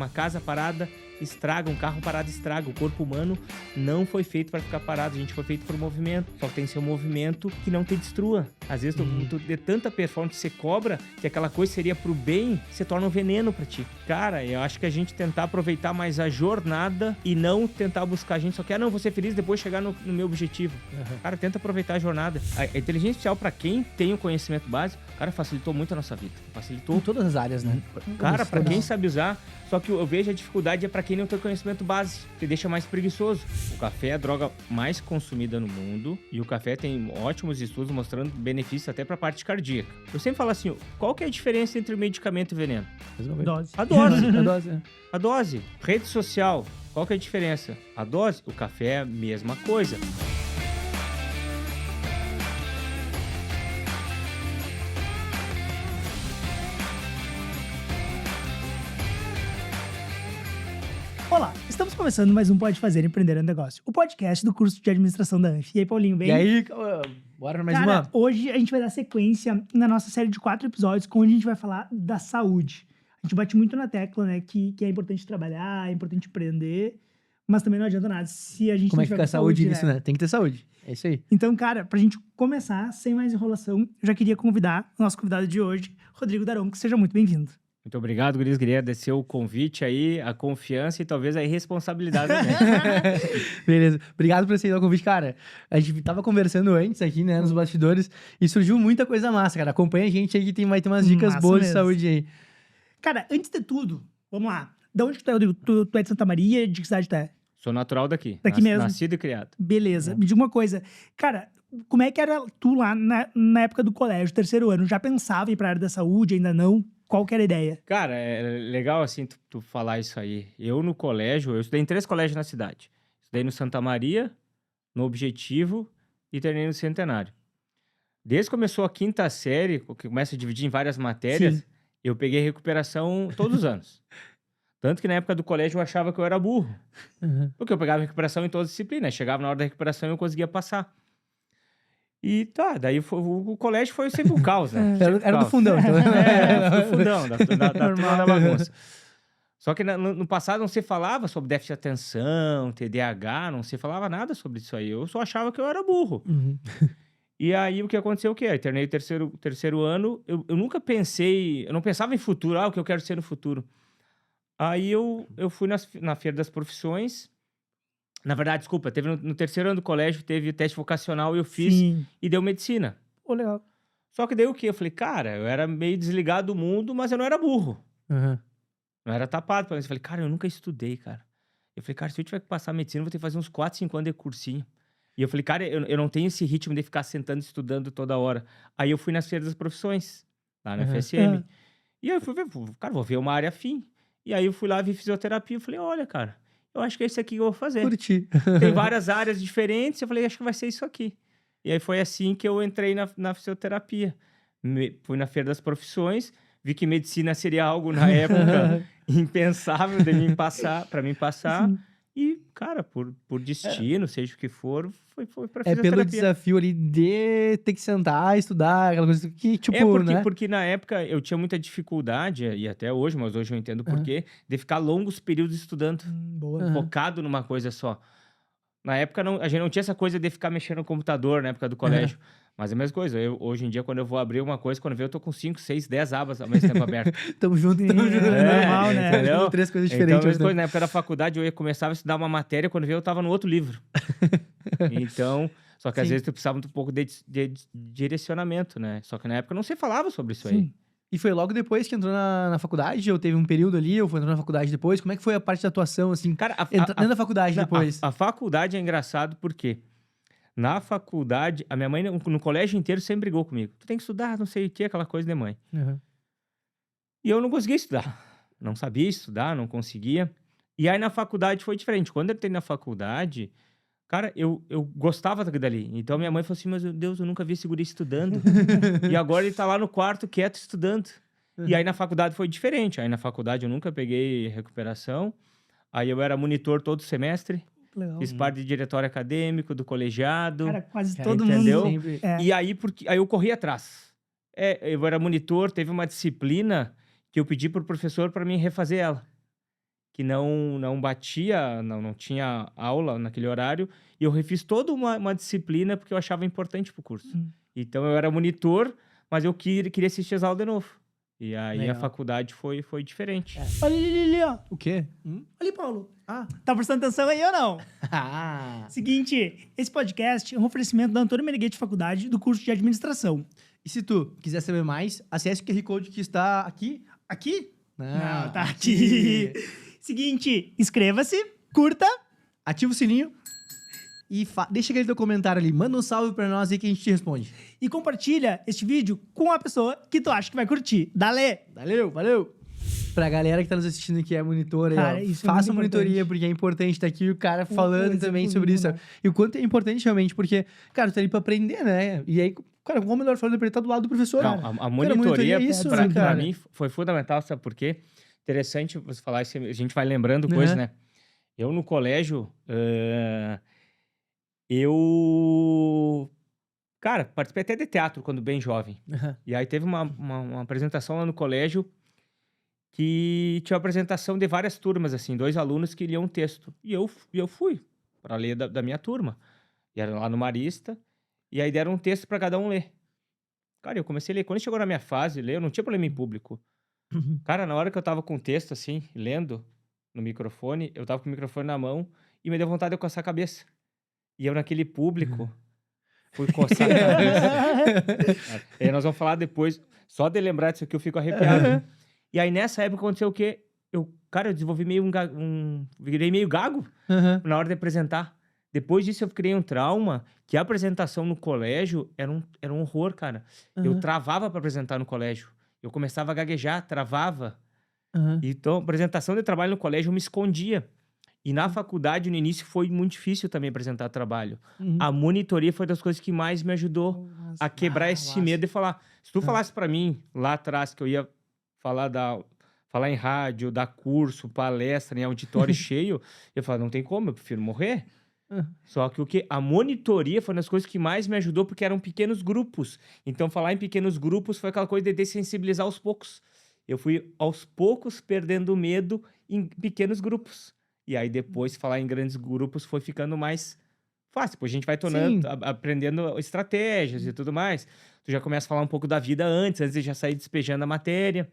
uma casa parada estraga, um carro parado estraga. O corpo humano não foi feito para ficar parado, a gente foi feito por movimento. Só que tem que ser um movimento que não te destrua. Às vezes, tu de tanta performance você cobra, que aquela coisa seria pro bem, se torna um veneno pra ti. Cara, eu acho que a gente tentar aproveitar mais a jornada e não tentar buscar a gente só quer, não, vou ser feliz depois chegar no meu objetivo. Cara, tenta aproveitar a jornada. A inteligência artificial, pra quem tem o conhecimento básico, cara, facilitou muito a nossa vida. Facilitou. Em todas as áreas, né? Cara, pra quem sabe usar, só que eu vejo a dificuldade é pra quem não tem conhecimento base, que deixa mais preguiçoso. O café é a droga mais consumida no mundo e o café tem ótimos estudos mostrando benefícios até pra parte cardíaca. Eu sempre falo assim, qual que é a diferença entre medicamento e veneno? Dose. A dose. A dose, é. A dose. Rede social, qual que é a diferença? A dose, o café é a mesma coisa. Olá, estamos começando mais um Pode Fazer Empreender um Negócio, o podcast do curso de administração da ANF. E aí, Paulinho, bem? E aí, bora pra mais Cara, uma? hoje a gente vai dar sequência na nossa série de 4 episódios, onde a gente vai falar da saúde. A gente bate muito na tecla, né, que é importante trabalhar, é importante empreender, mas também não adianta nada se a gente Como não é que tiver fica a com saúde nisso, né? Tem que ter saúde. É isso aí. Então, cara, pra gente começar, sem mais enrolação, eu já queria convidar o nosso convidado de hoje, Rodrigo Daronco, seja muito bem-vindo. Muito obrigado, guris. Queria agradecer o convite aí, a confiança e talvez a irresponsabilidade também. Beleza. Obrigado por aceitar o convite, cara. A gente tava conversando antes aqui, né, nos bastidores, e surgiu muita coisa massa, cara. Acompanha a gente aí que vai ter umas dicas Massa boas de mesmo. saúde aí. Cara, antes de tudo, vamos lá. Da onde tu é, Rodrigo? Tu é de Santa Maria? De que cidade tu é? Sou natural daqui. Daqui mesmo. Nascido e criado. Beleza. Me diga uma coisa. Cara, como é que era tu lá na época do colégio, terceiro ano? Já pensava em ir pra área da saúde? Ainda não? Qual que era a ideia? Cara, é legal assim tu falar isso aí. Eu no colégio, eu estudei em 3 colégios na cidade. Estudei no Santa Maria, no Objetivo e terminei no Centenário. Desde que começou a 5ª série, que começa a dividir em várias matérias, Sim. eu peguei recuperação todos os anos. Tanto que na época do colégio eu achava que eu era burro. Porque eu pegava recuperação em todas as disciplinas. Chegava na hora da recuperação e eu conseguia passar. E tá, daí o colégio foi sempre um caos, né? Sempre um Era do caos. fundão, então. Do fundão, da turma da bagunça. Só que no passado não se falava sobre déficit de atenção, TDAH, não se falava nada sobre isso aí. Eu só achava que eu era burro. E aí o que aconteceu o quê? Eu terminei o terceiro ano, eu nunca pensei, eu não pensava em futuro, o que eu quero ser no futuro. Aí eu fui na Feira das Profissões. Na verdade, desculpa, teve no terceiro ano do colégio, teve teste vocacional e eu fiz Sim. e deu medicina. Pô, legal. Só que daí o quê? Eu falei, cara, eu era meio desligado do mundo, mas eu não era burro. Não era tapado. Eu falei, cara, eu nunca estudei, cara. Eu falei, cara, se eu tiver que passar medicina, eu vou ter que fazer uns 4, 5 anos de cursinho. E eu falei, cara, eu não tenho esse ritmo de ficar sentando e estudando toda hora. Aí eu fui nas feiras das profissões, lá na FSM. E aí eu fui ver, cara, vou ver uma área afim. E aí eu fui lá, vi fisioterapia. Eu falei, olha, cara, eu acho que é isso aqui que eu vou fazer. Curti. Tem várias áreas diferentes. Eu falei, acho que vai ser isso aqui. E aí foi assim que eu entrei na fisioterapia. Fui na Feira das Profissões, vi que medicina seria algo na época impensável de para mim passar. Sim. E, cara, por destino, seja o que for, foi pra É fisioterapia. pelo desafio ali de ter que sentar, estudar, aquela coisa que, tipo, né? Porque na época eu tinha muita dificuldade, e até hoje, mas hoje eu entendo por quê, de ficar longos períodos estudando, Boa. focado numa coisa só. Na época, a gente não tinha essa coisa de ficar mexendo no computador, na época do colégio. Mas é a mesma coisa. Hoje em dia, quando eu vou abrir uma coisa, quando eu tô com 5, 6, 10 abas ao mesmo tempo aberto. Tamo junto. Normal, né? Entendeu? 3 coisas Então, diferentes. a mesma coisa, na época da faculdade, eu começava a estudar uma matéria, quando eu tava no outro livro. Então, só que às Sim. vezes tu precisava de um pouco de direcionamento, né? Só que na época não se falava sobre isso aí. Sim. E foi logo depois que entrou na faculdade? Ou teve um período ali? Ou foi entrou na faculdade depois? Como é que foi a parte da atuação, assim? Cara, Dentro da faculdade depois? A faculdade é engraçado porque na faculdade, a minha mãe no colégio inteiro sempre brigou comigo. Tu tem que estudar, não sei o que, aquela coisa de mãe. E eu não conseguia estudar. Não sabia estudar, não conseguia. E aí na faculdade foi diferente. Quando eu entrei na faculdade, cara, eu gostava dali. Então minha mãe falou assim, mas meu Deus, eu nunca vi esse guri estudando. E agora ele tá lá no quarto, quieto, estudando. E aí na faculdade foi diferente. Aí na faculdade eu nunca peguei recuperação. Aí eu era monitor todo semestre. Legal. Fiz parte de diretório acadêmico, do colegiado. Cara, quase Cara, todo entendeu? mundo... Sempre. É. E aí, aí eu corri atrás. Eu era monitor, teve uma disciplina que eu pedi pro professor para mim refazer ela. que não batia, não tinha aula naquele horário, e eu refiz toda uma disciplina porque eu achava importante pro curso. Então eu era monitor, mas eu queria assistir as aulas de novo. E aí Legal. a faculdade foi diferente. Olha ali, ó. O quê? Ali, Paulo. Ah. Tá prestando atenção aí ou não? Ah. Seguinte, esse podcast é um oferecimento da Antônio Meneghetti Faculdade do curso de Administração. E se tu quiser saber mais, acesse o QR Code que está aqui. Aqui? Não, tá aqui. Seguinte, inscreva-se, curta. Ativa o sininho e deixa aquele teu comentário ali. Manda um salve pra nós aí que a gente te responde. E compartilha este vídeo com a pessoa que tu acha que vai curtir. Valeu! Pra galera que tá nos assistindo que é monitora, Cara, aí, ó, isso é faça muito monitoria, importante. porque é importante estar aqui o cara falando também sobre isso. né? E o quanto é importante realmente, porque, cara, tu tá ali pra aprender, né? E aí, cara, como melhor falando, ele tá do lado do professor. Não, Cara. a monitoria, é isso, pra, né, pra cara? mim, foi fundamental, sabe por quê? Interessante você falar isso, a gente vai lembrando coisas, né? Eu, no colégio, cara, participei até de teatro quando bem jovem. E aí teve uma apresentação lá no colégio que tinha uma apresentação de várias turmas, assim, 2 alunos que liam um texto. E eu fui para ler da minha turma. E era lá no Marista. E aí deram um texto para cada um ler. Cara, eu comecei a ler. Quando chegou na minha fase, ler, eu não tinha problema em público. Cara, na hora que eu tava com o texto, assim, lendo no microfone, eu tava com o microfone na mão e me deu vontade de eu coçar a cabeça. E eu, naquele público, fui coçar a cabeça. Aí nós vamos falar depois. Só de lembrar disso aqui, eu fico arrepiado. E aí, nessa época, aconteceu o quê? Eu desenvolvi meio virei meio gago na hora de apresentar. Depois disso, eu criei um trauma, que a apresentação no colégio era um horror, cara. Eu travava para apresentar no colégio. Eu começava a gaguejar, travava. Então, apresentação de trabalho no colégio, eu me escondia. E na faculdade, no início, foi muito difícil também apresentar trabalho. A monitoria foi das coisas que mais me ajudou a quebrar esse medo de falar. Se tu falasse para mim, lá atrás, que eu ia falar em rádio, dar curso, palestra, em auditório cheio, eu falava, não tem como, eu prefiro morrer. Só que a monitoria foi uma das coisas que mais me ajudou, porque eram pequenos grupos. Então, falar em pequenos grupos foi aquela coisa de dessensibilizar aos poucos. Eu fui, aos poucos, perdendo medo em pequenos grupos. E aí, depois, falar em grandes grupos foi ficando mais fácil. Depois a gente vai aprendendo estratégias e tudo mais. Tu já começa a falar um pouco da vida antes de já sair despejando a matéria.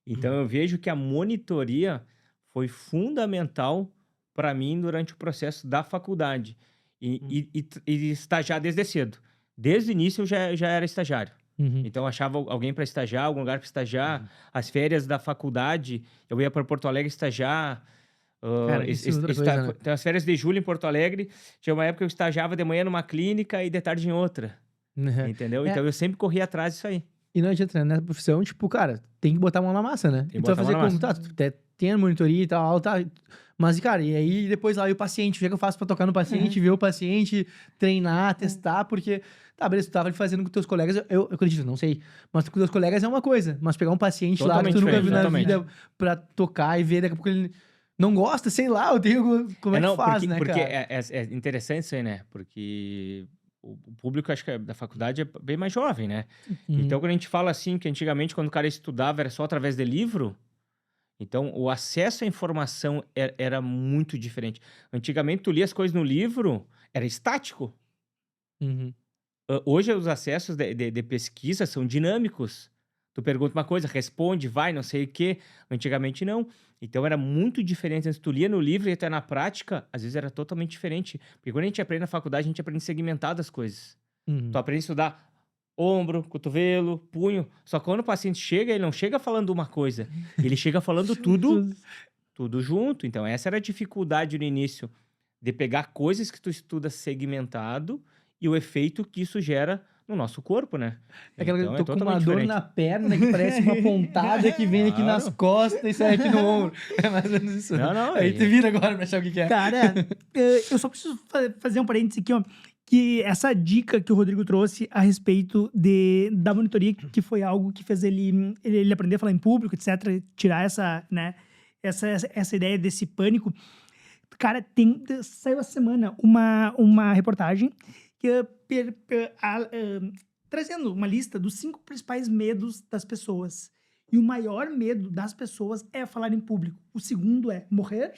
Então, eu vejo que a monitoria foi fundamental para mim durante o processo da faculdade. E estagiar desde cedo. Desde o início, eu já era estagiário. Então, eu achava alguém para estagiar, algum lugar para estagiar. As férias da faculdade, eu ia para Porto Alegre estagiar. Cara, isso é outra coisa, né? Tem as férias de julho em Porto Alegre. Tinha uma época que eu estagiava de manhã numa clínica e de tarde em outra. Entendeu? Então, eu sempre corri atrás disso aí. E não adianta, né? Nessa profissão, tipo, cara, tem que botar a mão na massa, né? E tu vai fazer como? Tá, tu tem a monitoria e tal, tá. Mas, cara, e aí depois lá e o paciente, o que é que eu faço pra tocar no paciente, ver o paciente, treinar, testar, porque, tá, beleza, tu tava ali fazendo com teus colegas, eu acredito, não sei, mas com teus colegas é uma coisa, mas pegar um paciente totalmente lá que tu nunca viu na totalmente. vida pra tocar e ver, daqui a pouco ele não gosta, sei lá, eu tenho, como é que faz, né, porque cara? é interessante isso aí, né? Porque o público, acho que da faculdade é bem mais jovem, né? Então, quando a gente fala assim, que antigamente, quando o cara estudava, era só através de livro, então, o acesso à informação era muito diferente. Antigamente, tu lia as coisas no livro, era estático. Hoje, os acessos de pesquisa são dinâmicos. Tu pergunta uma coisa, responde, vai, não sei o quê. Antigamente, não. Então, era muito diferente. Antes, tu lia no livro e até na prática, às vezes era totalmente diferente. Porque quando a gente aprende na faculdade, a gente aprende segmentado as coisas. Tu aprende a estudar ombro, cotovelo, punho. Só que quando o paciente chega, ele não chega falando uma coisa. Ele chega falando tudo junto. Então, essa era a dificuldade no início. De pegar coisas que tu estuda segmentado e o efeito que isso gera no nosso corpo, né? É aquela que Então, eu tô com uma dor na perna que parece uma pontada que vem aqui nas costas e sai aqui no ombro. É mais ou menos isso. Não. Aí tu vira agora pra achar o que é. Cara, eu só preciso fazer um parênteses aqui, ó. Que essa dica que o Rodrigo trouxe a respeito da monitoria, que foi algo que fez ele aprender a falar em público, etc., tirar essa ideia desse pânico. Cara, saiu essa semana uma reportagem que, trazendo uma lista dos 5 principais medos das pessoas. E o maior medo das pessoas é falar em público. O segundo é morrer.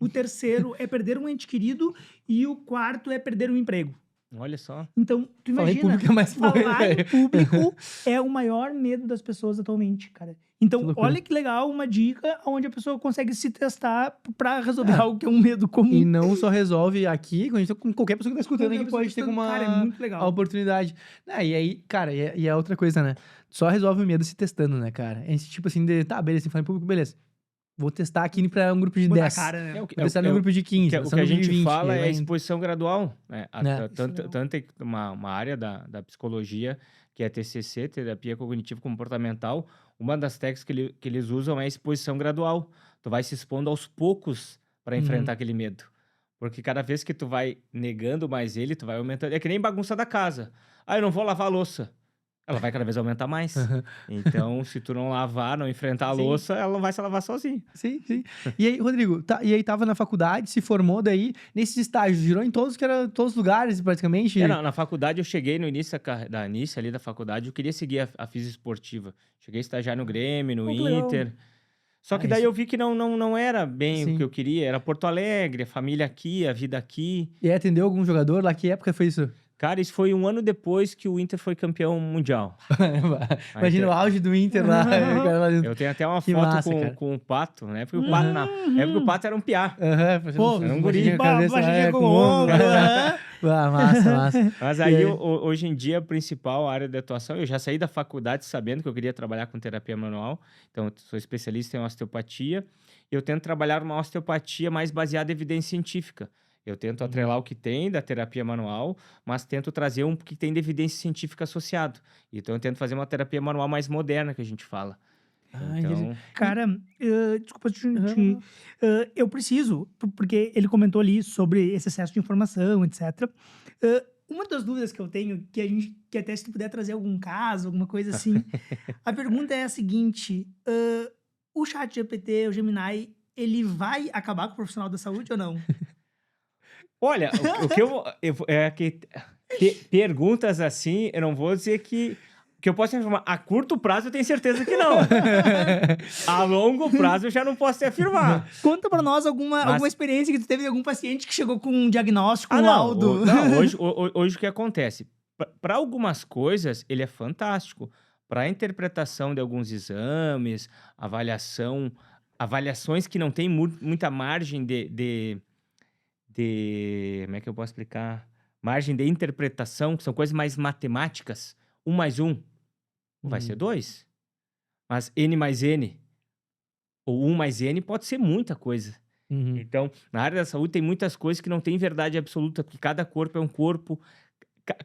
O terceiro é perder um ente querido. E o quarto é perder um emprego. Olha só. Então, tu imagina, falar em público é mais falar em público é o maior medo das pessoas atualmente, cara. Então, olha que legal, uma dica onde a pessoa consegue se testar pra resolver algo que é um medo comum. E não só resolve aqui, com qualquer pessoa que tá escutando aqui pode ter uma cara, é muito legal. a oportunidade. E aí, cara, e é outra coisa, né? Só resolve o medo se testando, né, cara? É esse tipo assim de, tá, beleza, falar em público, beleza. Vou testar aqui pra um grupo de 10. Cara, né? Vou testar num grupo de 15. O que a gente 20, fala é exposição gradual. Né? Tanto tem uma área da psicologia, que é TCC, Terapia Cognitivo-Comportamental. Uma das técnicas que eles usam é exposição gradual. Tu vai se expondo aos poucos para enfrentar aquele medo. Porque cada vez que tu vai negando mais ele, tu vai aumentando. É que nem bagunça da casa. Eu não vou lavar a louça. Ela vai cada vez aumentar mais. Então, se tu não lavar, não enfrentar a louça, ela não vai se lavar sozinha. Sim. E aí, Rodrigo, e aí tava na faculdade, se formou daí, nesses estágios, girou em todos os lugares, praticamente? Na faculdade, eu cheguei no início ali da faculdade, eu queria seguir a física esportiva. Cheguei a estagiar no Grêmio, no Inter. Legal. Só que daí eu vi que não era bem o que eu queria. Era Porto Alegre, a família aqui, a vida aqui. E aí, atendeu algum jogador lá? Que época foi isso? Cara, isso foi 1 ano depois que o Inter foi campeão mundial. Imagina o auge do Inter lá. Eu tenho até uma foto com o Pato, né? Porque o Pato era um piá. Pô, era um guri. Com ombro. Massa. Mas aí, hoje em dia, a principal área de atuação, eu já saí da faculdade sabendo que eu queria trabalhar com terapia manual. Então, eu sou especialista em osteopatia. E eu tento trabalhar uma osteopatia mais baseada em evidência científica. Eu tento atrelar o que tem da terapia manual, mas tento trazer um que tem de evidência científica associado. Então, eu tento fazer uma terapia manual mais moderna, que a gente fala. Então... Cara, desculpa te eu preciso, porque ele comentou ali sobre esse excesso de informação, etc. Uma das dúvidas que eu tenho, que até se tu puder trazer algum caso, alguma coisa assim, a pergunta é a seguinte, o ChatGPT, o Gemini, ele vai acabar com o profissional da saúde ou não? Olha, o que perguntas assim, eu não vou dizer que eu posso afirmar. A curto prazo eu tenho certeza que não. A longo prazo eu já não posso te afirmar. Conta pra nós alguma experiência que tu teve de algum paciente que chegou com um diagnóstico, um laudo. Hoje o que acontece? Para algumas coisas, ele é fantástico. Para a interpretação de alguns exames, avaliações que não tem muita margem de como é que eu posso explicar? Margem de interpretação, que são coisas mais matemáticas. 1 mais 1 vai ser 2. Mas N mais N, ou 1 mais N, pode ser muita coisa. Então, na área da saúde tem muitas coisas que não tem verdade absoluta, porque cada corpo é um corpo,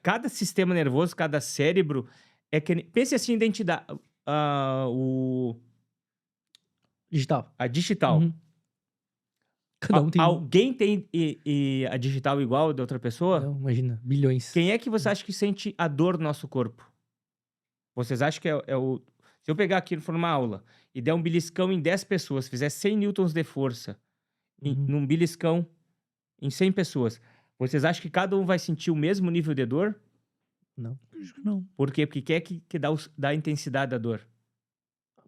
cada sistema nervoso, cada cérebro é que... Pense assim, identidade... Digital. A digital. Cada um tem... Alguém tem a digital igual da outra pessoa? Não, imagina, bilhões. Quem é que você acha que sente a dor do nosso corpo? Vocês acham que é o... Se eu pegar aqui for uma aula e der um beliscão em 10 pessoas, fizer 100 newtons de força num beliscão em 100 pessoas, vocês acham que cada um vai sentir o mesmo nível de dor? Não. Acho que não. Por quê? Porque quem é que dá a intensidade da dor?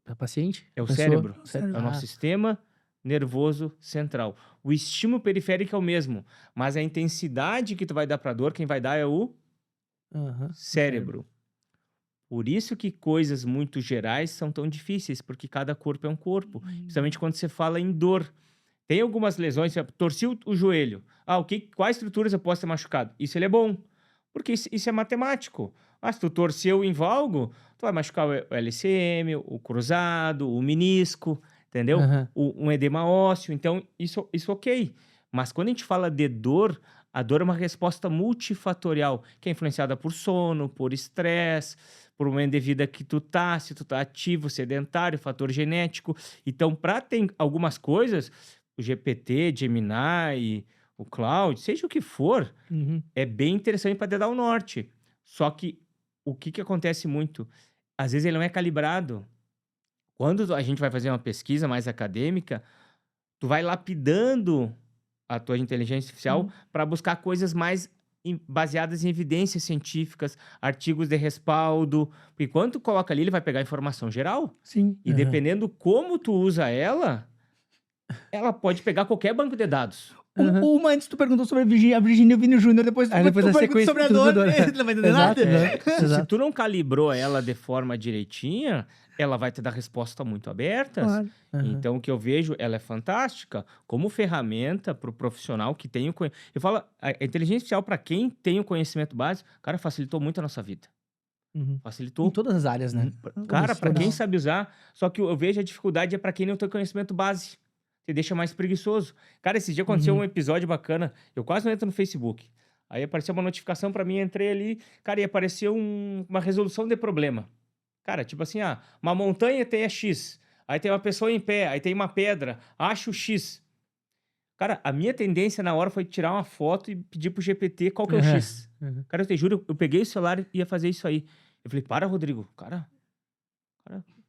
É paciente? É o cérebro. É o nosso sistema nervoso central. O estímulo periférico é o mesmo, mas a intensidade que tu vai dar pra dor, quem vai dar é o cérebro. Por isso que coisas muito gerais são tão difíceis, porque cada corpo é um corpo. Principalmente quando você fala em dor. Tem algumas lesões, você torci o joelho. Quais estruturas eu posso ter machucado? Isso ele é bom, porque isso é matemático. Se tu torceu em valgo, tu vai machucar o LCM, o cruzado, o menisco, entendeu? Um edema ósseo. Então, isso ok. Mas quando a gente fala de dor, a dor é uma resposta multifatorial, que é influenciada por sono, por estresse, por uma de vida que se tu tá ativo, sedentário, fator genético. Então, para ter algumas coisas, o GPT, Gemini, o Cloud, seja o que for, é bem interessante para te dar o norte. Só que o que acontece muito? Às vezes ele não é calibrado. Quando a gente vai fazer uma pesquisa mais acadêmica, tu vai lapidando a tua inteligência artificial para buscar coisas mais baseadas em evidências científicas, artigos de respaldo. Porque quando tu coloca ali, ele vai pegar a informação geral. Sim. E dependendo como tu usa ela pode pegar qualquer banco de dados. Uma antes tu perguntou sobre a Virgínia e o Vini Júnior, depois tu depois perguntou sobre a dor, não vai entender nada. Se tu não calibrou ela de forma direitinha, ela vai te dar respostas muito abertas. Claro. Então, o que eu vejo, ela é fantástica como ferramenta para o profissional que tem o conhecimento. Eu falo, a inteligência artificial, para quem tem o conhecimento básico, cara, facilitou muito a nossa vida. Facilitou. Em todas as áreas, né? Cara, para quem sabe usar, só que eu vejo a dificuldade é para quem não tem conhecimento base. Te deixa mais preguiçoso. Cara, esse dia aconteceu um episódio bacana. Eu quase não entro no Facebook. Aí apareceu uma notificação para mim, entrei ali. Cara, e apareceu uma resolução de problema. Cara, tipo assim, uma montanha tem X. Aí tem uma pessoa em pé. Aí tem uma pedra. Acho X. Cara, a minha tendência na hora foi tirar uma foto e pedir pro GPT qual que é o X. Cara, eu te juro, eu peguei o celular e ia fazer isso aí. Eu falei, para, Rodrigo. Cara...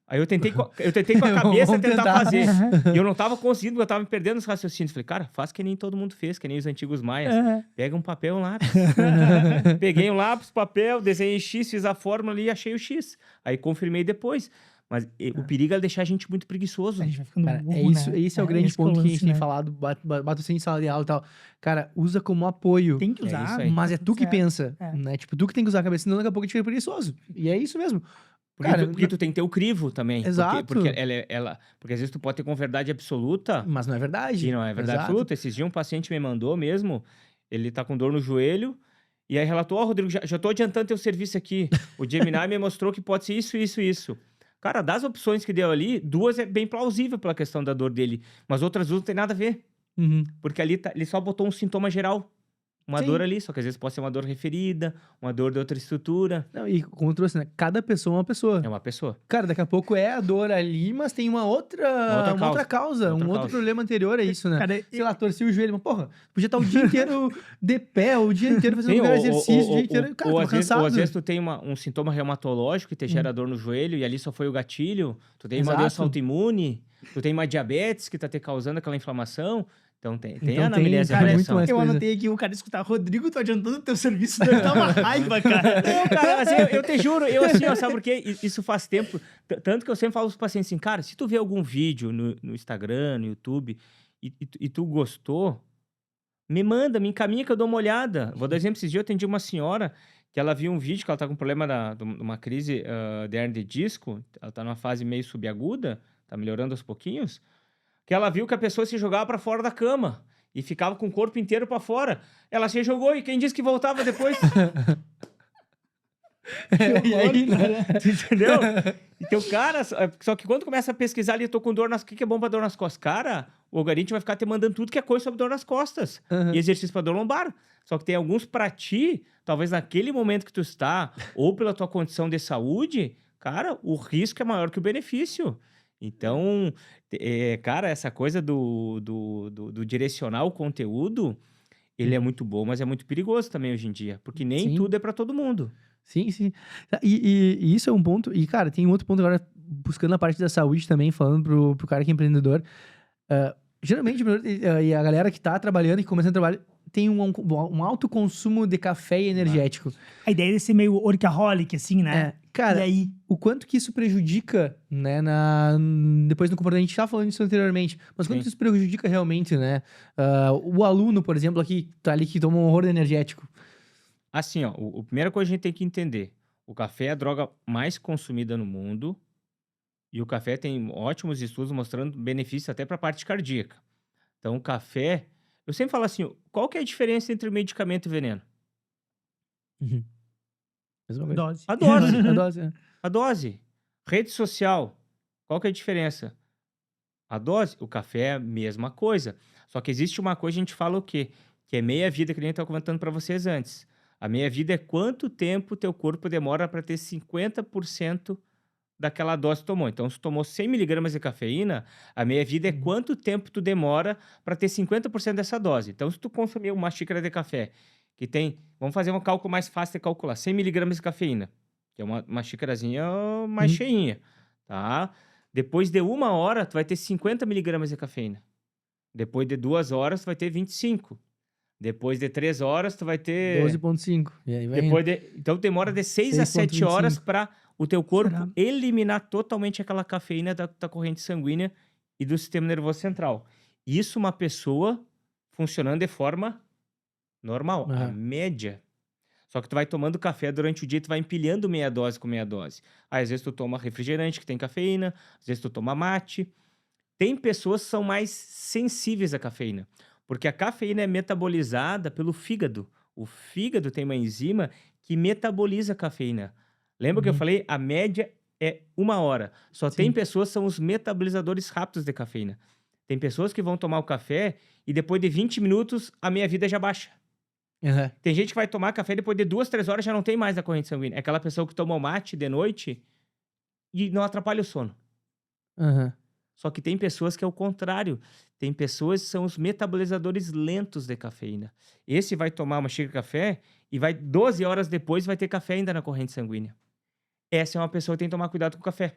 Aí eu tentei com a cabeça tentar fazer. E eu não tava conseguindo, porque eu tava me perdendo nos raciocínios. Falei, cara, faz que nem todo mundo fez, que nem os antigos maias. Pega um papel e um lápis. Peguei um lápis, papel, desenhei X, fiz a fórmula ali e achei o X. Aí confirmei depois. Mas o perigo é deixar a gente muito preguiçoso. A gente vai ficando burro, esse é o grande ponto que a gente tem falado, bato sem sala de aula e tal. Cara, usa como apoio. Tem que usar. Mas é tu que pensa, né? Tipo, tu que tem que usar a cabeça, senão daqui a pouco a gente fica preguiçoso. E é isso mesmo. Porque tu tem que ter o crivo também. Exato. Porque às vezes tu pode ter com verdade absoluta. Mas não é verdade. E não é verdade absoluta. Esses dias um paciente me mandou mesmo, ele tá com dor no joelho, e aí relatou, Rodrigo, já tô adiantando teu serviço aqui. O Gemini me mostrou que pode ser isso, isso, isso. Cara, das opções que deu ali, 2 é bem plausível pela questão da dor dele, mas outras 2 não tem nada a ver. Porque ali ele só botou um sintoma geral. Uma dor ali, só que às vezes pode ser uma dor referida, uma dor de outra estrutura. Não, e como eu trouxe, né? Cada pessoa é uma pessoa. É uma pessoa. Cara, daqui a pouco é a dor ali, mas tem uma outra causa, outro problema anterior a isso, né? Cara, sei lá, torci o joelho, mas porra, podia estar o dia inteiro de pé, o dia inteiro fazendo exercício, o dia inteiro, cara, ou cansado. Às vezes tu tem um sintoma reumatológico que te gera dor no joelho e ali só foi o gatilho, tu tem uma doença autoimune, tu tem uma diabetes que tá te causando aquela inflamação. Então tem a anamnese e avaliação. Eu anotei aqui o cara escutar, Rodrigo, tô adiantando o teu serviço, deve dar uma raiva, cara. Não, cara, assim, eu te juro, sabe por quê? Isso faz tempo, tanto que eu sempre falo pros pacientes assim, cara, se tu vê algum vídeo no Instagram, no YouTube, e tu gostou, me manda, me encaminha que eu dou uma olhada. Vou dar exemplo, esses dias eu atendi uma senhora que ela viu um vídeo que ela tá com problema de uma crise de hernia de disco, ela tá numa fase meio subaguda, tá melhorando aos pouquinhos, que ela viu que a pessoa se jogava para fora da cama e ficava com o corpo inteiro para fora. Ela se jogou e quem disse que voltava depois? E aí, né? Entendeu? Então, cara, só que quando começa a pesquisar ali, eu tô com dor nas... O que é bom pra dor nas costas? Cara, o algoritmo vai ficar te mandando tudo que é coisa sobre dor nas costas. E exercício pra dor lombar. Só que tem alguns pra ti, talvez naquele momento que tu está, ou pela tua condição de saúde, cara, o risco é maior que o benefício. Então, cara, essa coisa do direcionar o conteúdo, ele é muito bom, mas é muito perigoso também hoje em dia, porque nem tudo é para todo mundo. Sim. E isso é um ponto. E, cara, tem um outro ponto agora, buscando a parte da saúde também, falando pro cara que é empreendedor. Geralmente, e a galera que tá trabalhando e começando a trabalhar, tem um alto consumo de café e energético. A ideia de ser meio workaholic, assim, né? Cara, e aí? O quanto que isso prejudica, né, depois no comportamento, a gente tava falando isso anteriormente, mas quanto que isso prejudica realmente, né? O aluno, por exemplo, aqui, tá ali que toma um horror energético. Assim, ó, a primeira coisa que a gente tem que entender, o café é a droga mais consumida no mundo e o café tem ótimos estudos mostrando benefícios até para a parte cardíaca. Então, o café... Eu sempre falo assim, qual que é a diferença entre medicamento e veneno? Mesma coisa. Dose. A dose. A dose, A dose. Rede social. Qual que é a diferença? A dose. O café é a mesma coisa. Só que existe uma coisa, a gente fala o quê? Que é meia-vida, que a gente estava comentando para vocês antes. A meia-vida é quanto tempo teu corpo demora para ter 50% daquela dose que tomou. Então, se tu tomou 100 miligramas de cafeína, a meia-vida é quanto tempo tu demora para ter 50% dessa dose. Então, se tu consumir uma xícara de café que tem... Vamos fazer um cálculo mais fácil de calcular. 100 miligramas de cafeína, que é uma xícarazinha mais cheinha, tá? Depois de 1 hora, tu vai ter 50 miligramas de cafeína. Depois de 2 horas, tu vai ter 25. Depois de 3 horas, tu vai ter... 12,5. E aí vai Então, demora de 6 a 7 horas para o teu corpo Será? eliminar totalmente aquela cafeína da corrente sanguínea e do sistema nervoso central. Isso uma pessoa funcionando de forma normal, a média. Só que tu vai tomando café durante o dia, tu vai empilhando meia dose com meia dose. Aí, às vezes tu toma refrigerante que tem cafeína, às vezes tu toma mate. Tem pessoas que são mais sensíveis à cafeína, porque a cafeína é metabolizada pelo fígado. O fígado tem uma enzima que metaboliza a cafeína. Lembra que eu falei? A média é 1 hora. Só tem pessoas que são os metabolizadores rápidos de cafeína. Tem pessoas que vão tomar o café e depois de 20 minutos a meia-vida já baixa. Tem gente que vai tomar café e depois de 2, 3 horas já não tem mais a corrente sanguínea. É aquela pessoa que toma mate de noite e não atrapalha o sono. Só que tem pessoas que é o contrário. Tem pessoas que são os metabolizadores lentos de cafeína. Esse vai tomar uma xícara de café e 12 horas depois vai ter café ainda na corrente sanguínea. Essa é uma pessoa que tem que tomar cuidado com o café.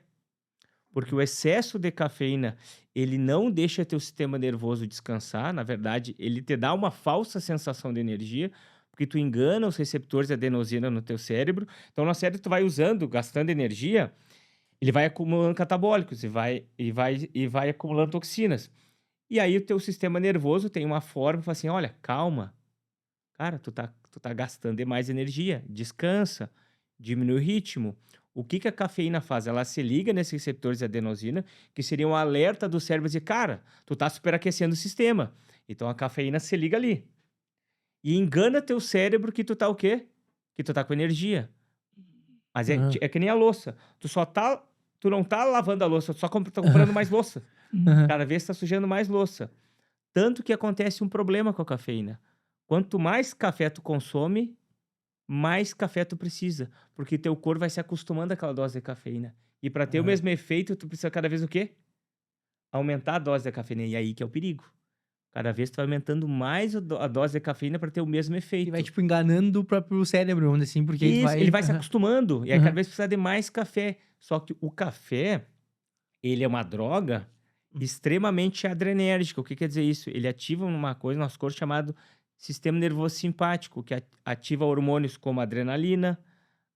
Porque o excesso de cafeína, ele não deixa teu sistema nervoso descansar. Na verdade, ele te dá uma falsa sensação de energia, porque tu engana os receptores de adenosina no teu cérebro. Então, no cérebro, tu vai usando, gastando energia, ele vai acumulando catabólicos e vai acumulando toxinas. E aí o teu sistema nervoso tem uma forma, fala assim, olha, calma. Cara, tu tá gastando demais energia, descansa, diminui o ritmo. O que a cafeína faz? Ela se liga nesses receptores de adenosina, que seria um alerta do cérebro dizer, cara, tu tá superaquecendo o sistema. Então a cafeína se liga ali. E engana teu cérebro que tu tá o quê? Que tu tá com energia. Mas é que nem a louça. Tu não tá lavando a louça, tu só tá comprando mais louça. Cada vez tá sujando mais louça. Tanto que acontece um problema com a cafeína. Quanto mais café tu consome, mais café tu precisa. Porque teu corpo vai se acostumando àquela dose de cafeína. E para ter o mesmo efeito, tu precisa cada vez o quê? Aumentar a dose da cafeína. E aí que é o perigo. Cada vez tu vai aumentando mais a dose de cafeína para ter o mesmo efeito. E vai, tipo, enganando o próprio cérebro, vamos dizer assim, porque ele vai se acostumando. E aí cada vez precisa de mais café. Só que o café, ele é uma droga extremamente adrenérgica. O que quer dizer isso? Ele ativa uma coisa no nosso corpo chamado sistema nervoso simpático, que ativa hormônios como adrenalina,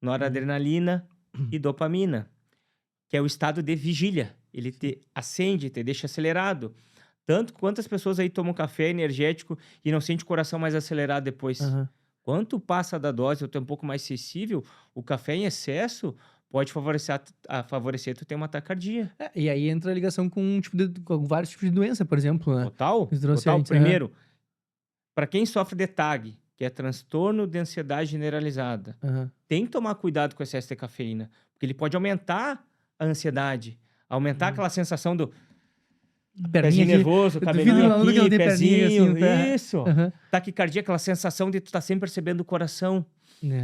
noradrenalina e dopamina, que é o estado de vigília. Ele te acende, te deixa acelerado. Tanto quantas pessoas aí tomam café energético e não sente o coração mais acelerado depois. Quanto passa da dose, eu tô um pouco mais sensível, o café em excesso pode favorecer tu ter uma taquicardia. E aí entra a ligação com vários tipos de doença, por exemplo, né? Total. Primeiro, para quem sofre de TAG, que é transtorno de ansiedade generalizada, tem que tomar cuidado com o excesso de cafeína, porque ele pode aumentar a ansiedade, aumentar aquela sensação do pezinho nervoso, cabelinho aqui, pezinho, assim, isso. Taquicardia, aquela sensação de tu tá sempre percebendo o coração,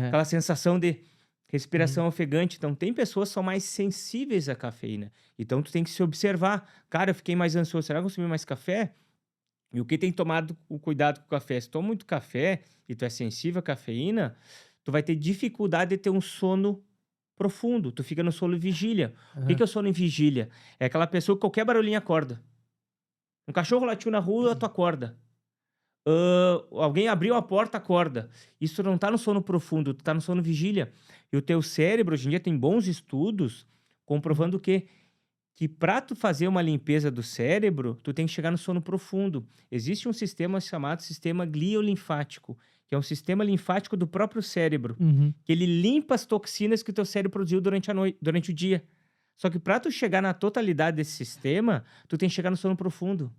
aquela sensação de respiração ofegante. Então, tem pessoas que são mais sensíveis à cafeína. Então, tu tem que se observar. Cara, eu fiquei mais ansioso. Será que eu consumi mais café? E o que tem tomado o cuidado com o café? Se tu toma muito café e tu é sensível à cafeína, tu vai ter dificuldade de ter um sono profundo. Tu fica no sono em vigília. O que é o sono em vigília? É aquela pessoa que qualquer barulhinho acorda. Um cachorro latiu na rua, tu acorda. Alguém abriu a porta, acorda. Isso não tá no sono profundo, tu tá no sono vigília. E o teu cérebro, hoje em dia, tem bons estudos comprovando que para tu fazer uma limpeza do cérebro, tu tem que chegar no sono profundo. Existe um sistema chamado sistema gliolinfático, que é um sistema linfático do próprio cérebro, que ele limpa as toxinas que o teu cérebro produziu durante o dia. Só que para tu chegar na totalidade desse sistema, tu tem que chegar no sono profundo.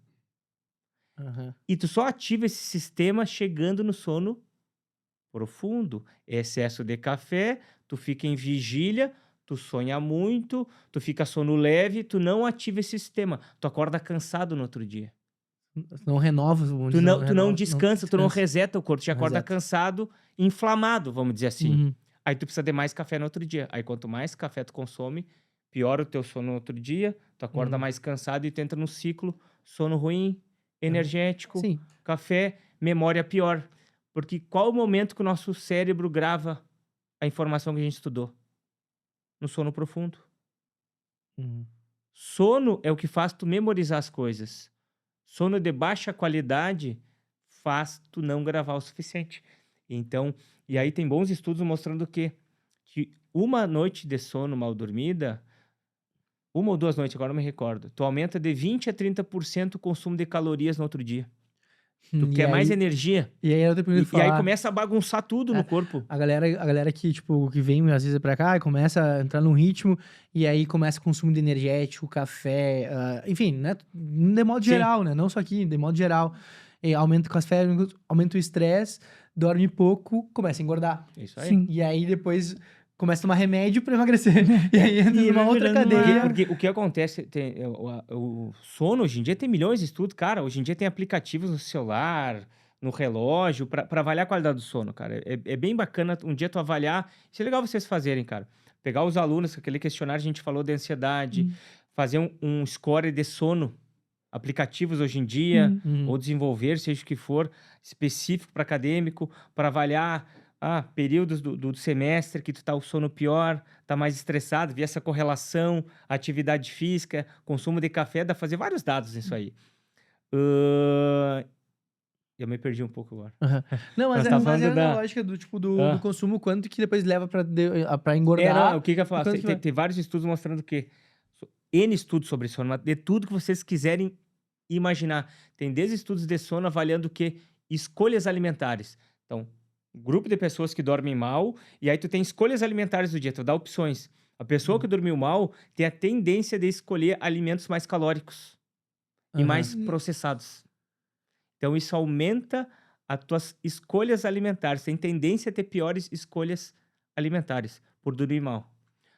E tu só ativa esse sistema chegando no sono profundo. Excesso de café, tu fica em vigília, tu sonha muito, tu fica sono leve, tu não ativa esse sistema. Tu acorda cansado no outro dia. Não renova. Tu não descansa, tu não reseta o corpo. Tu acorda cansado, inflamado, vamos dizer assim. Aí tu precisa de mais café no outro dia. Aí quanto mais café tu consome, piora o teu sono no outro dia, tu acorda mais cansado e tu entra no ciclo sono ruim, energético, café, memória pior. Porque qual o momento que o nosso cérebro grava a informação que a gente estudou? No sono profundo. Sono é o que faz tu memorizar as coisas. Sono de baixa qualidade faz tu não gravar o suficiente. Então, e aí tem bons estudos mostrando que uma noite de sono mal dormida, 1 ou 2 noites, agora não me recordo, tu aumenta de 20% a 30% o consumo de calorias no outro dia. Tu quer mais energia. E aí eu tenho e aí começa a bagunçar tudo no corpo. A galera que, tipo, que vem às vezes pra cá e começa a entrar num ritmo, e aí começa o consumo de energético, café, enfim, né? De modo geral, né? Não só aqui, de modo geral. E aumenta o café, aumenta o estresse, dorme pouco, começa a engordar. Isso aí. Sim. E aí depois começa a tomar remédio pra emagrecer. E aí entra numa outra cadeia. Porque o que acontece, o sono hoje em dia tem milhões de estudos, cara. Hoje em dia tem aplicativos no celular, no relógio, pra avaliar a qualidade do sono, cara. É bem bacana um dia tu avaliar. Isso é legal vocês fazerem, cara. Pegar os alunos, aquele questionário a gente falou de ansiedade, fazer um score de sono. Aplicativos hoje em dia, ou desenvolver, seja o que for, específico para acadêmico, para avaliar períodos do semestre que tu tá o sono pior, tá mais estressado, ver essa correlação, atividade física, consumo de café, dá pra fazer vários dados nisso aí. Eu me perdi um pouco agora. Não, mas é na lógica do consumo, quanto que depois leva pra engordar. O que eu ia falar? Tem vários estudos mostrando que N estudos sobre sono, mas de tudo que vocês quiserem imaginar. Tem 10 estudos de sono avaliando o que? Escolhas alimentares. Então, grupo de pessoas que dormem mal, e aí tu tem escolhas alimentares do dia, tu dá opções. A pessoa que dormiu mal tem a tendência de escolher alimentos mais calóricos e mais processados. Então, isso aumenta as tuas escolhas alimentares. Tem tendência a ter piores escolhas alimentares por dormir mal.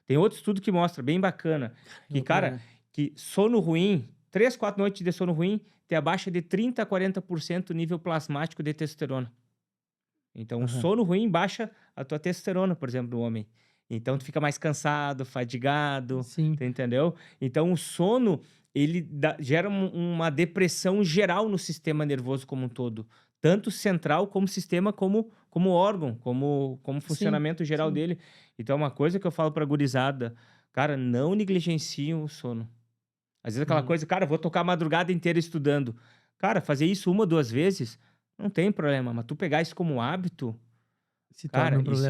Tem outro estudo que mostra, bem bacana, que, cara, que sono ruim, 3, 4 noites de sono ruim, tem a baixa de 30% a 40% o nível plasmático de testosterona. Então, o sono ruim baixa a tua testosterona, por exemplo, no homem. Então, tu fica mais cansado, fadigado, entendeu? Então, o sono, ele gera uma depressão geral no sistema nervoso como um todo. Tanto central como sistema, como órgão, como funcionamento geral dele. Então, uma coisa que eu falo pra gurizada, cara, não negligenciem o sono. Às vezes aquela coisa, cara, vou tocar a madrugada inteira estudando. Cara, fazer isso 1 ou 2 vezes, não tem problema. Mas tu pegar isso como hábito, cara, isso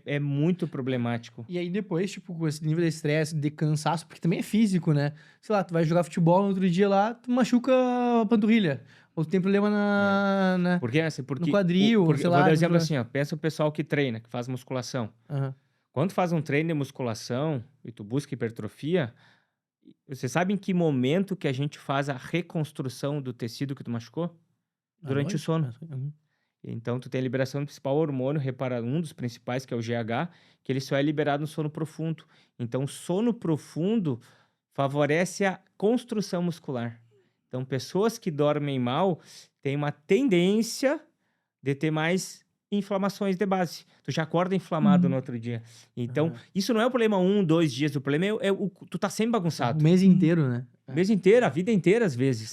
é muito problemático. E aí depois, tipo, com esse nível de estresse, de cansaço, porque também é físico, né? Sei lá, tu vai jogar futebol no outro dia lá, tu machuca a panturrilha. Ou tu tem problema Porque no quadril, sei lá. Vou dar um exemplo assim, ó. Pensa o pessoal que treina, que faz musculação. Quando tu faz um treino de musculação e tu busca hipertrofia, você sabe em que momento que a gente faz a reconstrução do tecido que tu machucou? Durante o sono. Então, tu tem a liberação do principal hormônio, um dos principais, que é o GH, que ele só é liberado no sono profundo. Então, o sono profundo favorece a construção muscular. Então, pessoas que dormem mal têm uma tendência de ter mais inflamações de base. Tu já acorda inflamado no outro dia. Então, isso não é o problema 1, 2 dias. O problema é tu tá sempre bagunçado. O mês inteiro, né? O mês inteiro, a vida inteira, às vezes.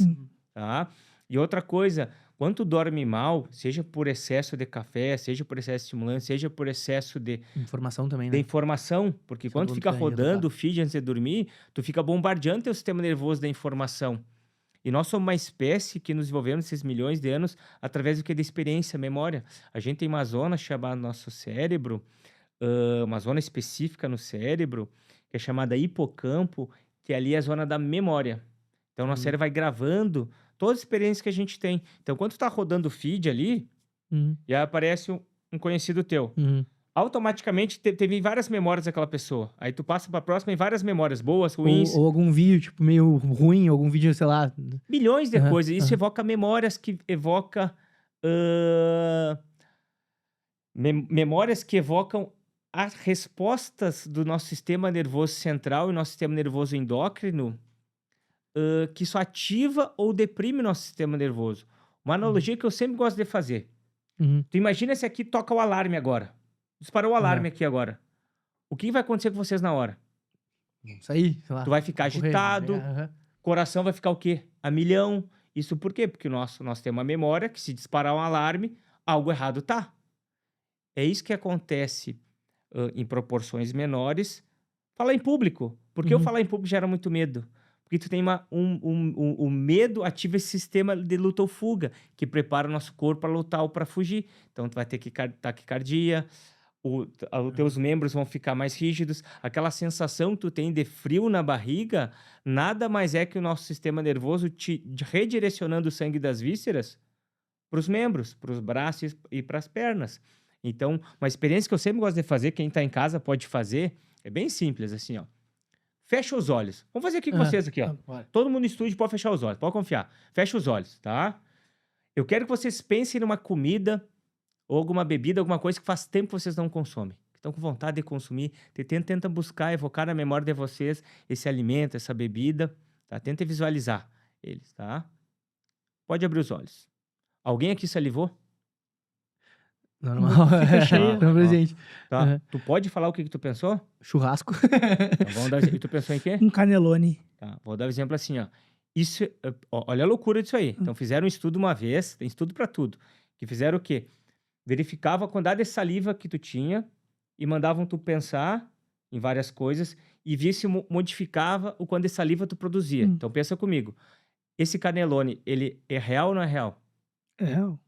Tá? E outra coisa, quando tu dorme mal, seja por excesso de café, seja por excesso de estimulante, seja por excesso de... Informação também, né? De informação, porque quando tu fica rodando o feed antes de dormir, tu fica bombardeando teu sistema nervoso da informação. E nós somos uma espécie que nos desenvolvemos esses milhões de anos através do que? Da experiência, memória. A gente tem uma zona chamada nosso cérebro, uma zona específica no cérebro, que é chamada hipocampo, que ali é a zona da memória. Então, nosso cérebro vai gravando todas as experiências que a gente tem. Então, quando tu tá rodando o feed ali, e aí aparece um conhecido teu. Automaticamente teve várias memórias daquela pessoa. Aí tu passa pra próxima em várias memórias, boas, ruins. Ou algum vídeo, tipo, meio ruim, algum vídeo, sei lá. Milhões de coisas. Isso evoca memórias que evoca... memórias que evocam as respostas do nosso sistema nervoso central e nosso sistema nervoso endócrino, que isso ativa ou deprime o nosso sistema nervoso. Uma analogia que eu sempre gosto de fazer. Tu imagina se aqui toca o alarme agora. Disparou o alarme aqui agora. O que vai acontecer com vocês na hora? Isso aí, sei lá. Tu vai ficar agitado, coração vai ficar o quê? A milhão. Isso por quê? Porque nós temos uma memória que se disparar um alarme, algo errado tá. É isso que acontece em proporções menores. Falar em público. Por que eu falar em público gera muito medo? Porque tu tem o medo ativa esse sistema de luta ou fuga, que prepara o nosso corpo para lutar ou para fugir. Então, tu vai ter taquicardia, os teus membros vão ficar mais rígidos. Aquela sensação que tu tem de frio na barriga, nada mais é que o nosso sistema nervoso te redirecionando o sangue das vísceras para os membros, para os braços e para as pernas. Então, uma experiência que eu sempre gosto de fazer, quem está em casa pode fazer, é bem simples, assim, ó. Fecha os olhos. Vamos fazer aqui com vocês aqui, ó. Todo mundo no estúdio pode fechar os olhos, pode confiar. Fecha os olhos, tá? Eu quero que vocês pensem numa comida ou alguma bebida, alguma coisa que faz tempo que vocês não consomem. Estão com vontade de consumir. Tenta buscar, evocar na memória de vocês esse alimento, essa bebida, tá? Tenta visualizar eles, tá? Pode abrir os olhos. Alguém aqui salivou? Normal. Estamos presente. Tá. Uhum. Tu pode falar o que tu pensou? Churrasco. Então, vamos dar... E tu pensou em quê? Um canelone. Tá. Vou dar um exemplo assim, ó. Isso, olha a loucura disso aí. Então, fizeram um estudo uma vez, tem estudo pra tudo. Que fizeram o quê? Verificava a quantidade de saliva que tu tinha e mandavam tu pensar em várias coisas e via se modificava o quanto de saliva tu produzia. Então, pensa comigo. Esse canelone, ele é real ou não é real? É real.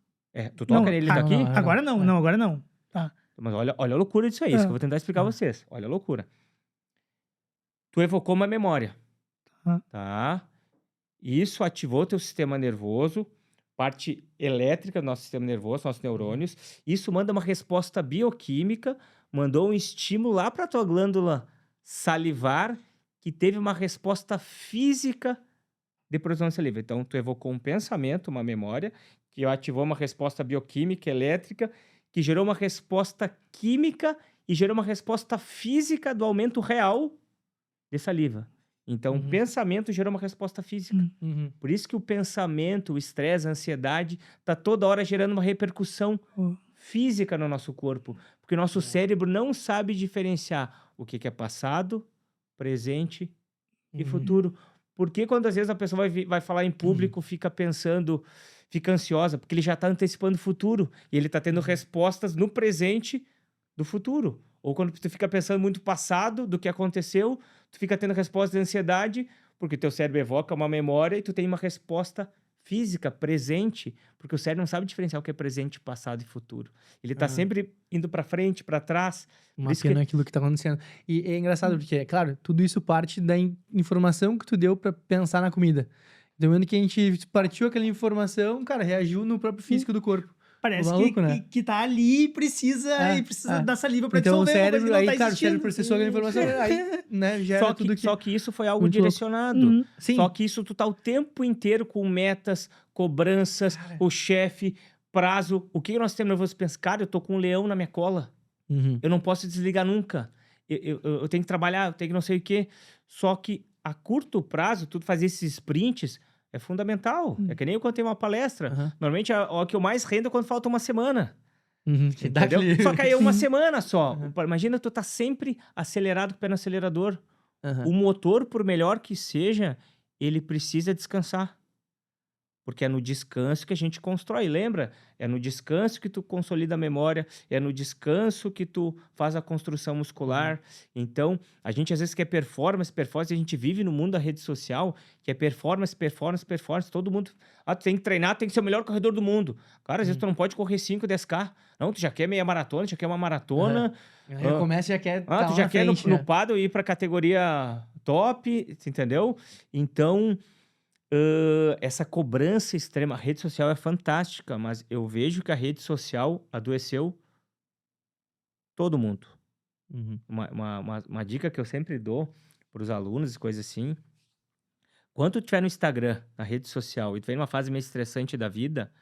Tu toca nele daqui? Agora não, agora não. Tá. Mas olha a loucura disso aí, isso que eu vou tentar explicar a vocês. Olha a loucura. Tu evocou uma memória, tá? Isso ativou teu sistema nervoso, parte elétrica do nosso sistema nervoso, nossos neurônios. Isso manda uma resposta bioquímica, mandou um estímulo lá para tua glândula salivar, que teve uma resposta física de produção de saliva. Então, tu evocou um pensamento, uma memória, que ativou uma resposta bioquímica, elétrica, que gerou uma resposta química e gerou uma resposta física do aumento real de saliva. Então, o pensamento gerou uma resposta física. Por isso que o pensamento, o estresse, a ansiedade, tá toda hora gerando uma repercussão física no nosso corpo. Porque o nosso cérebro não sabe diferenciar o que é passado, presente e futuro. Porque quando às vezes a pessoa vai falar em público, fica pensando, fica ansiosa, porque ele já está antecipando o futuro. E ele está tendo respostas no presente do futuro. Ou quando tu fica pensando muito passado do que aconteceu, tu fica tendo resposta de ansiedade, porque teu cérebro evoca uma memória e tu tem uma resposta física, presente, porque o cérebro não sabe diferenciar o que é presente, passado e futuro. Ele tá sempre indo para frente, para trás. Mapeando aquilo que tá acontecendo. E é engraçado, porque, claro, tudo isso parte da informação que tu deu para pensar na comida. Então, vendo que a gente partiu aquela informação, cara, reagiu no próprio físico do corpo. Parece maluco, né? que tá ali e precisa da saliva pra dissolver. Então o cérebro, aí, cara, o cérebro processou aquela informação, aí, né, gera tudo que... Só que isso foi algo direcionado. Sim. Só que isso tu tá o tempo inteiro com metas, cobranças, o chefe, prazo. O que nós temos nervoso? Pensa, cara, eu tô com um leão na minha cola. Eu não posso desligar nunca. Eu tenho que trabalhar, eu tenho que não sei o quê. Só que a curto prazo, tu fazer esses sprints... É fundamental. É que nem eu quando tenho uma palestra. Normalmente, o que eu mais rendo é quando falta uma semana. Entendeu? Só que aí é uma semana só. Imagina, tu tá sempre acelerado com o pé no acelerador. O motor, por melhor que seja, ele precisa descansar. Porque é no descanso que a gente constrói, lembra? É no descanso que tu consolida a memória, é no descanso que tu faz a construção muscular. Então, a gente às vezes quer performance, a gente vive no mundo da rede social, que é performance, todo mundo... tu tem que treinar, tem que ser o melhor corredor do mundo. Cara, às vezes tu não pode correr 5, 10K. Não, tu já quer meia maratona, já quer uma maratona. Começa e já quer tu já quer no paddle ir pra categoria top, entendeu? Então... essa cobrança extrema, a rede social é fantástica, mas eu vejo que a rede social adoeceu todo mundo. Uma dica que eu sempre dou para os alunos e coisas assim, quando tu estiver no Instagram, na rede social, e tu vem numa fase meio estressante da vida,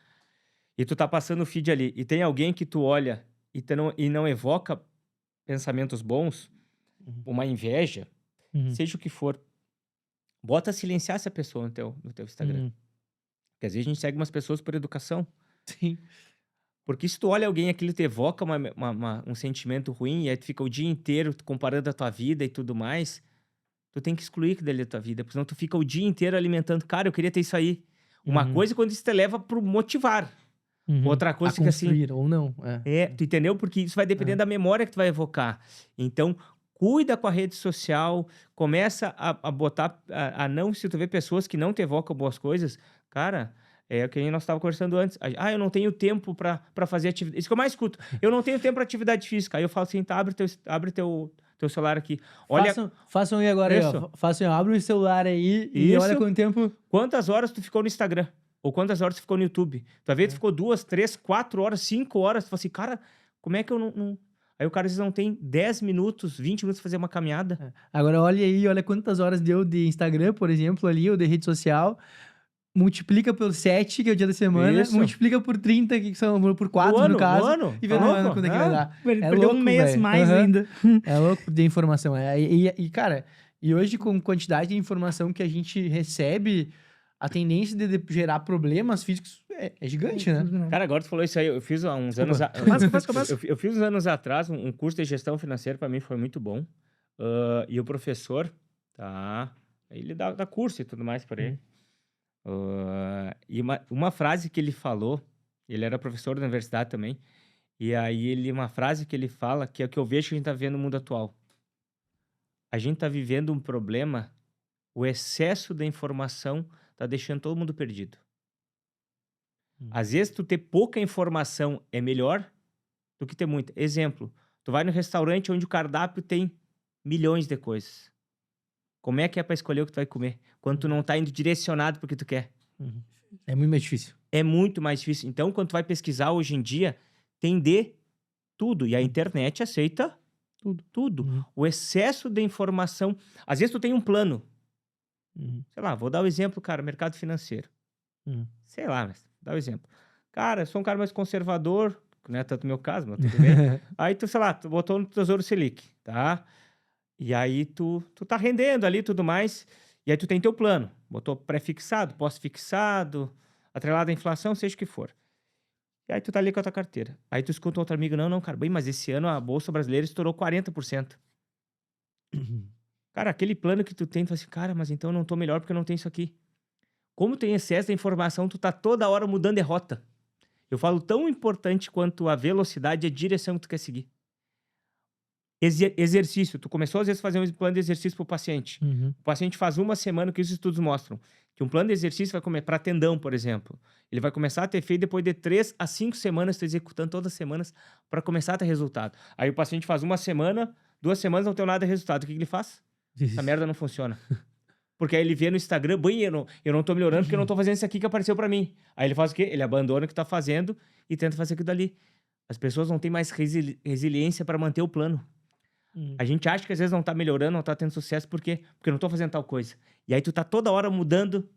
e tu tá passando o feed ali, e tem alguém que tu olha e não evoca pensamentos bons, uma inveja, seja o que for, bota silenciar essa pessoa no teu Instagram. Porque às vezes a gente segue umas pessoas por educação. Sim. Porque se tu olha alguém, aquilo te evoca um sentimento ruim, e aí tu fica o dia inteiro comparando a tua vida e tudo mais, tu tem que excluir aquilo dali da tua vida, porque senão tu fica o dia inteiro alimentando. Cara, eu queria ter isso aí. Uma coisa quando isso te leva pro motivar. Outra coisa fica assim... ou não. Tu entendeu? Porque isso vai depender da memória que tu vai evocar. Então, cuida com a rede social, começa a botar, não, se tu vê pessoas que não te evocam boas coisas, cara, é o que nós estávamos conversando antes. Eu não tenho tempo para fazer atividade. Isso que eu mais escuto. Eu não tenho tempo para atividade física. Aí eu falo assim, tá, abre teu celular aqui. Olha, façam aí agora, aí, ó. Façam, abre o celular aí e olha quanto tempo... Quantas horas tu ficou no Instagram? Ou quantas horas tu ficou no YouTube? Tu às vezes ficou 2, 3, 4 horas, 5 horas. Tu fala assim, cara, como é que eu não... Aí o cara às vezes não tem 10 minutos, 20 minutos pra fazer uma caminhada. Agora olha aí, olha quantas horas deu de Instagram, por exemplo, ali, ou de rede social. Multiplica por 7, que é o dia da semana. Isso. Multiplica por 30, que são por 4 no caso. E vê no ano quanto é que vai dar. Perdeu um mês mais ainda. É louco de informação. Cara, e hoje com quantidade de informação que a gente recebe... A tendência de gerar problemas físicos é gigante, né? Cara, agora tu falou isso aí. Eu fiz há uns anos... Eu fiz uns anos atrás um curso de gestão financeira, pra mim foi muito bom. E o professor, tá? Ele dá curso e tudo mais por aí. E uma frase que ele falou, ele era professor da universidade também, e aí uma frase que ele fala, que é o que eu vejo que a gente tá vivendo no mundo atual. A gente tá vivendo um problema, o excesso da informação tá deixando todo mundo perdido. Às vezes, tu ter pouca informação é melhor do que ter muita. Exemplo, tu vai no restaurante onde o cardápio tem milhões de coisas. Como é que é pra escolher o que tu vai comer? Quando tu não tá indo direcionado pro que tu quer. É muito mais difícil. É muito mais difícil. Então, quando tu vai pesquisar hoje em dia, tem de tudo. E a internet aceita tudo. O excesso de informação... Às vezes, tu tem um plano. Sei lá, vou dar o exemplo, cara, mercado financeiro. Sei lá, mas dá o exemplo. Cara, eu sou um cara mais conservador, não é tanto o meu caso, mas tudo bem. Aí tu, sei lá, tu botou no Tesouro Selic, tá? E aí tu tá rendendo ali e tudo mais, e aí tu tem teu plano. Botou pré-fixado, pós-fixado, atrelado à inflação, seja o que for. E aí tu tá ali com a tua carteira. Aí tu escuta um outro amigo, não, cara, bem, mas esse ano a Bolsa Brasileira estourou 40%. Cara, aquele plano que tu tem, tu fala assim, cara, mas então eu não tô melhor porque eu não tenho isso aqui. Como tem excesso de informação, tu tá toda hora mudando de rota. Eu falo tão importante quanto a velocidade e a direção que tu quer seguir. Exercício. Tu começou, às vezes, a fazer um plano de exercício pro paciente. O paciente faz uma semana, que os estudos mostram, que um plano de exercício vai comer para tendão, por exemplo. Ele vai começar a ter feito depois de 3 a 5 semanas, tu executando todas as semanas para começar a ter resultado. Aí o paciente faz uma semana, 2 semanas, não tem nada de resultado. O que ele faz? Essa merda não funciona. Porque aí ele vê no Instagram, bem, eu não tô melhorando porque eu não tô fazendo isso aqui que apareceu pra mim. Aí ele faz o quê? Ele abandona o que tá fazendo e tenta fazer aquilo dali. As pessoas não têm mais resiliência para manter o plano. A gente acha que às vezes não tá melhorando, não tá tendo sucesso, por quê? Porque eu não tô fazendo tal coisa. E aí tu tá toda hora mudando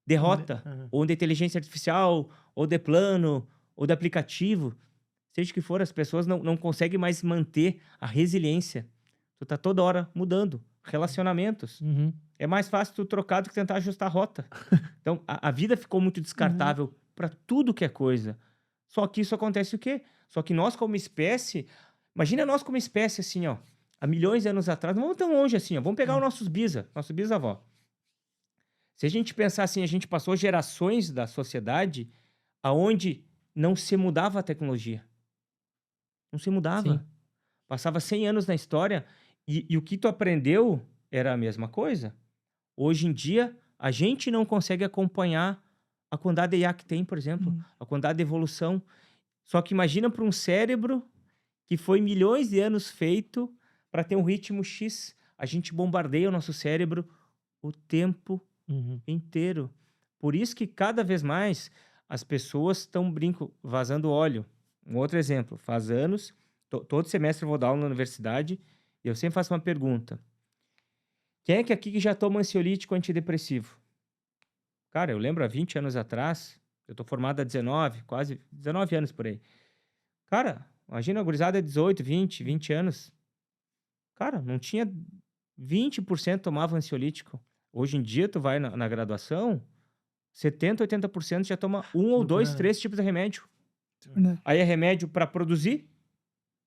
de rota, ou de inteligência artificial, ou de plano, ou de aplicativo. Seja o que for, as pessoas não conseguem mais manter a resiliência. Tu tá toda hora mudando. Relacionamentos. É mais fácil tu trocar do que tentar ajustar a rota. Então, a vida ficou muito descartável para tudo que é coisa. Só que isso acontece o quê? Só que nós como espécie... Imagina nós como espécie assim, ó. Há milhões de anos atrás, não vamos tão longe assim, ó. Vamos pegar os nossos nosso bisavó. Se a gente pensar assim, a gente passou gerações da sociedade aonde não se mudava a tecnologia. Não se mudava. Sim. Passava 100 anos na história e o que tu aprendeu era a mesma coisa. Hoje em dia, a gente não consegue acompanhar a quantidade de IA que tem, por exemplo, a quantidade de evolução. Só que imagina para um cérebro que foi milhões de anos feito para ter um ritmo X. A gente bombardeia o nosso cérebro o tempo inteiro. Por isso que cada vez mais as pessoas estão vazando óleo. Um outro exemplo, faz anos, todo semestre eu vou dar aula na universidade e eu sempre faço uma pergunta. Quem é que aqui já toma ansiolítico antidepressivo? Cara, eu lembro há 20 anos atrás, eu tô formado há 19, quase 19 anos por aí. Cara, imagina a gurizada de 18, 20 anos. Cara, não tinha 20% tomava ansiolítico. Hoje em dia, tu vai na graduação, 70, 80% já toma 1 ou 2, 3 tipos de remédio. Aí é remédio para produzir,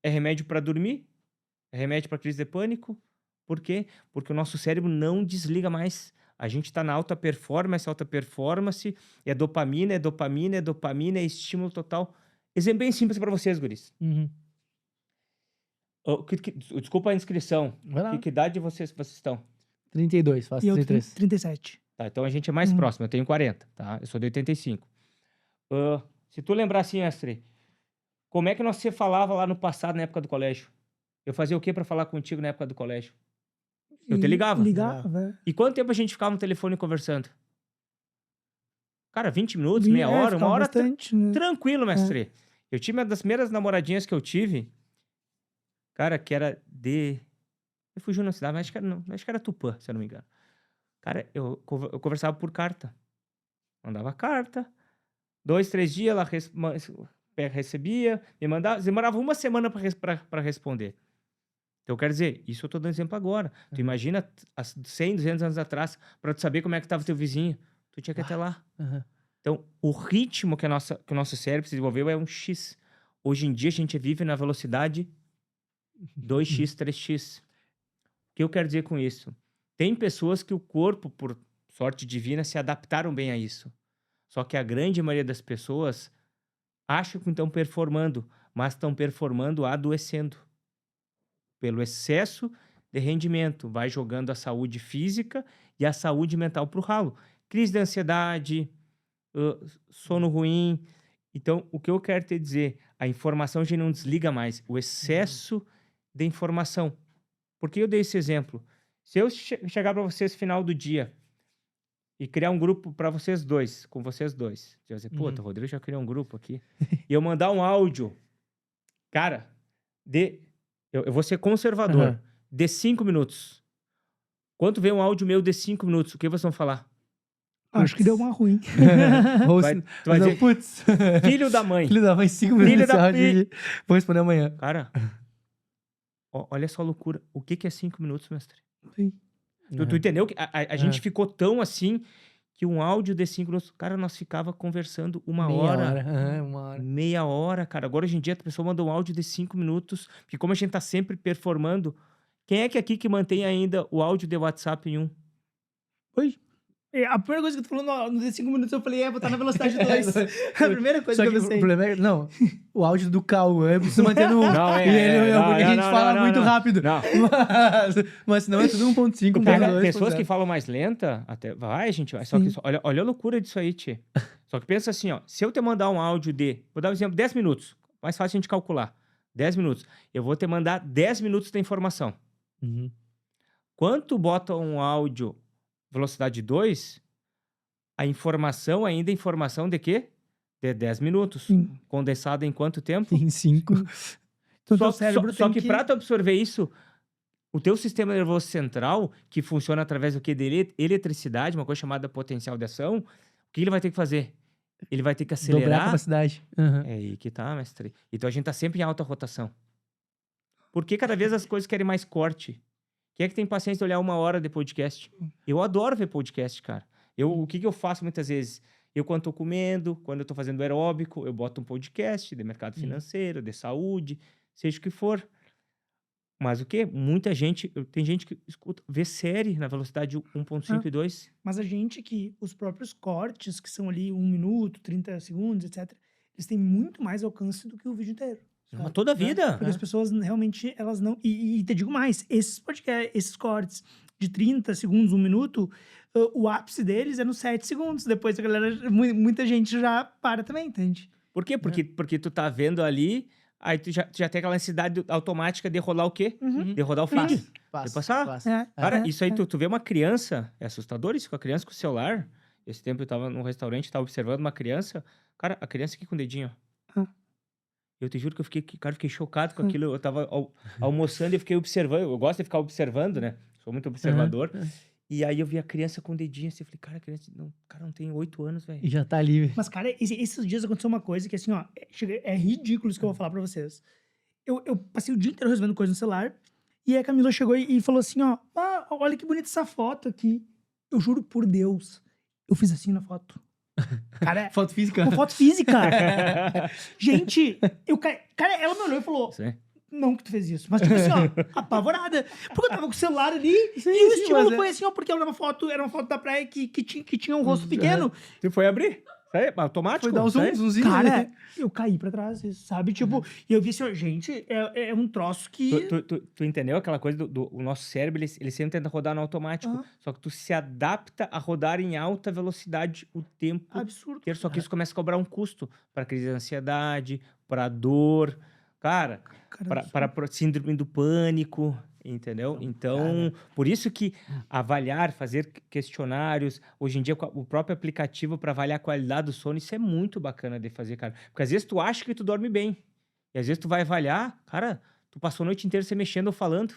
é remédio para dormir, é remédio para crise de pânico. Por quê? Porque o nosso cérebro não desliga mais. A gente está na alta performance, é dopamina, é estímulo total. Exemplo bem simples para vocês, guris. Desculpa a inscrição. Vai lá. Que idade vocês estão? 32, faço E eu 33. 37. Tá, então a gente é mais próximo. Eu tenho 40, tá? Eu sou de 85. Se tu lembrar assim, Astrid, como é que você falava lá no passado, na época do colégio? Eu fazia o quê pra falar contigo na época do colégio? Eu te ligava. Ligava. E quanto tempo a gente ficava no telefone conversando? Cara, 20 minutos, meia hora, uma hora. Bastante, né? Tranquilo, mestre. Eu tive uma das primeiras namoradinhas que eu tive, cara, que era de... Eu fugi na cidade, mas acho que era Tupã, se eu não me engano. Cara, eu conversava por carta. Mandava carta. 2, 3 dias, ela recebia, me mandava. Demorava uma semana pra responder. Então, eu quero dizer, isso eu tô dando exemplo agora. Tu imagina, 100, 200 anos atrás, pra tu saber como é que tava teu vizinho, tu tinha que ir até lá. Então, o ritmo que o nosso cérebro se desenvolveu é um X. Hoje em dia, a gente vive na velocidade 2x, 3x. O que eu quero dizer com isso? Tem pessoas que o corpo, por sorte divina, se adaptaram bem a isso. Só que a grande maioria das pessoas acham que estão performando, mas estão performando adoecendo. Pelo excesso de rendimento. Vai jogando a saúde física e a saúde mental pro ralo. Crise de ansiedade, sono ruim. Então, o que eu quero te dizer, a informação a gente não desliga mais. O excesso de informação. Por que eu dei esse exemplo? Se eu chegar para vocês no final do dia e criar um grupo para vocês dois, com vocês dois, eu dizer, pô, o Rodrigo já criou um grupo aqui, e eu mandar um áudio, cara, eu vou ser conservador, de 5 minutos. Quando vem um áudio meu de 5 minutos, o que vocês vão falar? Acho que deu uma ruim. Tu vai dizer, putz. Filho da mãe. Filho da mãe, 5 minutos desse áudio. Vou responder amanhã. Cara, olha só a loucura. O que é 5 minutos, mestre? Sim. Tu entendeu? Que a gente ficou tão assim que um áudio de 5 minutos... Cara, nós ficava conversando uma hora. Meia hora, cara. Agora, hoje em dia, a pessoa manda um áudio de 5 minutos. Porque como a gente tá sempre performando... Quem é que aqui que mantém ainda o áudio de WhatsApp em 1? Oi? A primeira coisa que tu falou nos 5 minutos, eu falei, botar na velocidade 2. A primeira coisa que eu pensei. O problema é, não, o áudio do Cauã, eu preciso manter no 1. Porque a gente fala muito rápido. Mas senão é tudo 1.5, 1.2. Pessoas que falam mais lenta, até vai, a gente vai. Só que olha a loucura disso aí, tchê. Só que pensa assim, ó, se eu te mandar um áudio vou dar um exemplo, 10 minutos. Mais fácil a gente calcular. 10 minutos. Eu vou te mandar 10 minutos de informação. Quando bota um áudio velocidade 2, a informação ainda é informação de quê? De 10 minutos. Condensada em quanto tempo? Em 5. Só que para tu absorver isso, o teu sistema nervoso central, que funciona através do quê? De eletricidade, uma coisa chamada potencial de ação, o que ele vai ter que fazer? Ele vai ter que acelerar. Dobrar a capacidade. É aí que tá, mestre. Então a gente tá sempre em alta rotação. Porque cada vez as coisas querem mais corte. Quem é que tem paciência de olhar 1 hora de podcast? Eu adoro ver podcast, cara. O que eu faço muitas vezes? Eu, quando tô comendo, quando eu tô fazendo aeróbico, eu boto um podcast de mercado financeiro, de saúde, seja o que for. Mas o quê? Muita gente... Tem gente que vê série na velocidade 1.5 e 2. Mas a gente os próprios cortes, que são ali 1 minuto, 30 segundos, etc., eles têm muito mais alcance do que o vídeo inteiro. Mas toda a vida. Porque as pessoas realmente, elas não... E te digo mais, esses podcasts, esses cortes de 30 segundos, 1 minuto, o ápice deles é nos 7 segundos. Depois a galera, muita gente já para também, entende? Por quê? Porque tu tá vendo ali, aí tu já tem aquela necessidade automática de rolar o quê? De rodar o feed. De passar. Cara, isso aí, tu vê uma criança, é assustador isso, com a criança com o celular. Esse tempo eu tava num restaurante, tava observando uma criança, cara, a criança aqui com o dedinho, ó. Eu te juro que eu fiquei chocado com aquilo. Eu tava almoçando e fiquei observando. Eu gosto de ficar observando, né? Sou muito observador. E aí eu vi a criança com o dedinho assim. Eu falei, cara, a criança não tem 8 anos, velho. E já tá ali. Mas, cara, esses dias aconteceu uma coisa que, assim, ó, é ridículo isso que eu vou falar pra vocês. Eu passei o dia inteiro resolvendo coisa no celular. E aí a Camila chegou e falou assim, ó, olha que bonita essa foto aqui. Eu juro por Deus, eu fiz assim na foto. Cara, foto física? Uma foto física. Gente, cara, ela me olhou e falou... Sim. Não que tu fez isso, mas tipo assim, ó, apavorada. Porque eu tava com o celular ali e o estímulo foi assim, ó, porque era uma foto da praia que tinha um rosto pequeno. Tu foi abrir? Sai, automático. Foi dar um zoomzinho. Cara, eu caí pra trás, sabe? Tipo, e eu vi assim, ó, gente, é um troço que... Tu entendeu aquela coisa o nosso cérebro, ele sempre tenta rodar no automático. Só que tu se adapta a rodar em alta velocidade o tempo Absurdo. inteiro. Só que isso começa a cobrar um custo pra crise de ansiedade, pra dor, cara, pra síndrome do pânico, entendeu? Então, por isso que avaliar, fazer questionários, hoje em dia o próprio aplicativo para avaliar a qualidade do sono, isso é muito bacana de fazer, cara. Porque às vezes tu acha que tu dorme bem, e às vezes tu vai avaliar, cara, tu passou a noite inteira se mexendo ou falando,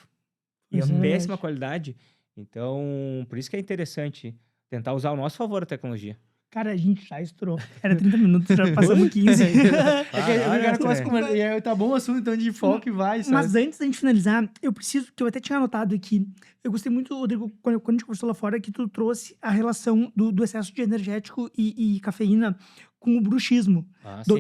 e é péssima qualidade. Então, por isso que é interessante tentar usar ao nosso favor a tecnologia. Cara, a gente já estourou. Era 30 minutos, já passamos 15. Tá bom o assunto, então, de foco e vai, sabe? Mas antes da gente finalizar, eu preciso, que eu até tinha anotado aqui, eu gostei muito, Rodrigo, quando a gente conversou lá fora, que tu trouxe a relação do excesso de energético e cafeína com o bruxismo.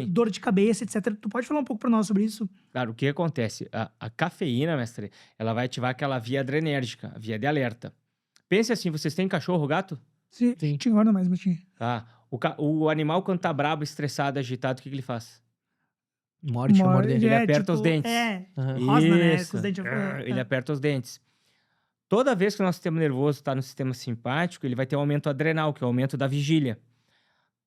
Dor de cabeça, etc. Tu pode falar um pouco pra nós sobre isso? Claro, o que acontece? A cafeína, mestre, ela vai ativar aquela via adrenérgica, a via de alerta. Pense assim, vocês têm cachorro ou gato? Sim. Tinha agora mais, mas tinha. Tá. O animal, quando tá brabo, estressado, agitado, o que ele faz? Morde dele. Ele aperta os dentes. Rosna, né? Com os dentes... Ele aperta os dentes. Toda vez que o nosso sistema nervoso está no sistema simpático, ele vai ter um aumento adrenal, que é o aumento da vigília.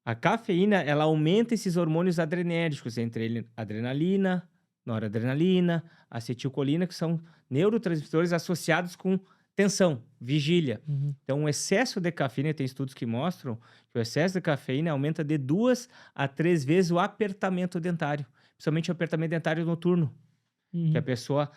A cafeína, ela aumenta esses hormônios adrenérgicos, entre eles adrenalina, noradrenalina, acetilcolina, que são neurotransmissores associados com tensão, vigília. Então, o excesso de cafeína, tem estudos que mostram que o excesso de cafeína aumenta de 2 a 3 vezes o apertamento dentário, principalmente o apertamento dentário noturno, que a pessoa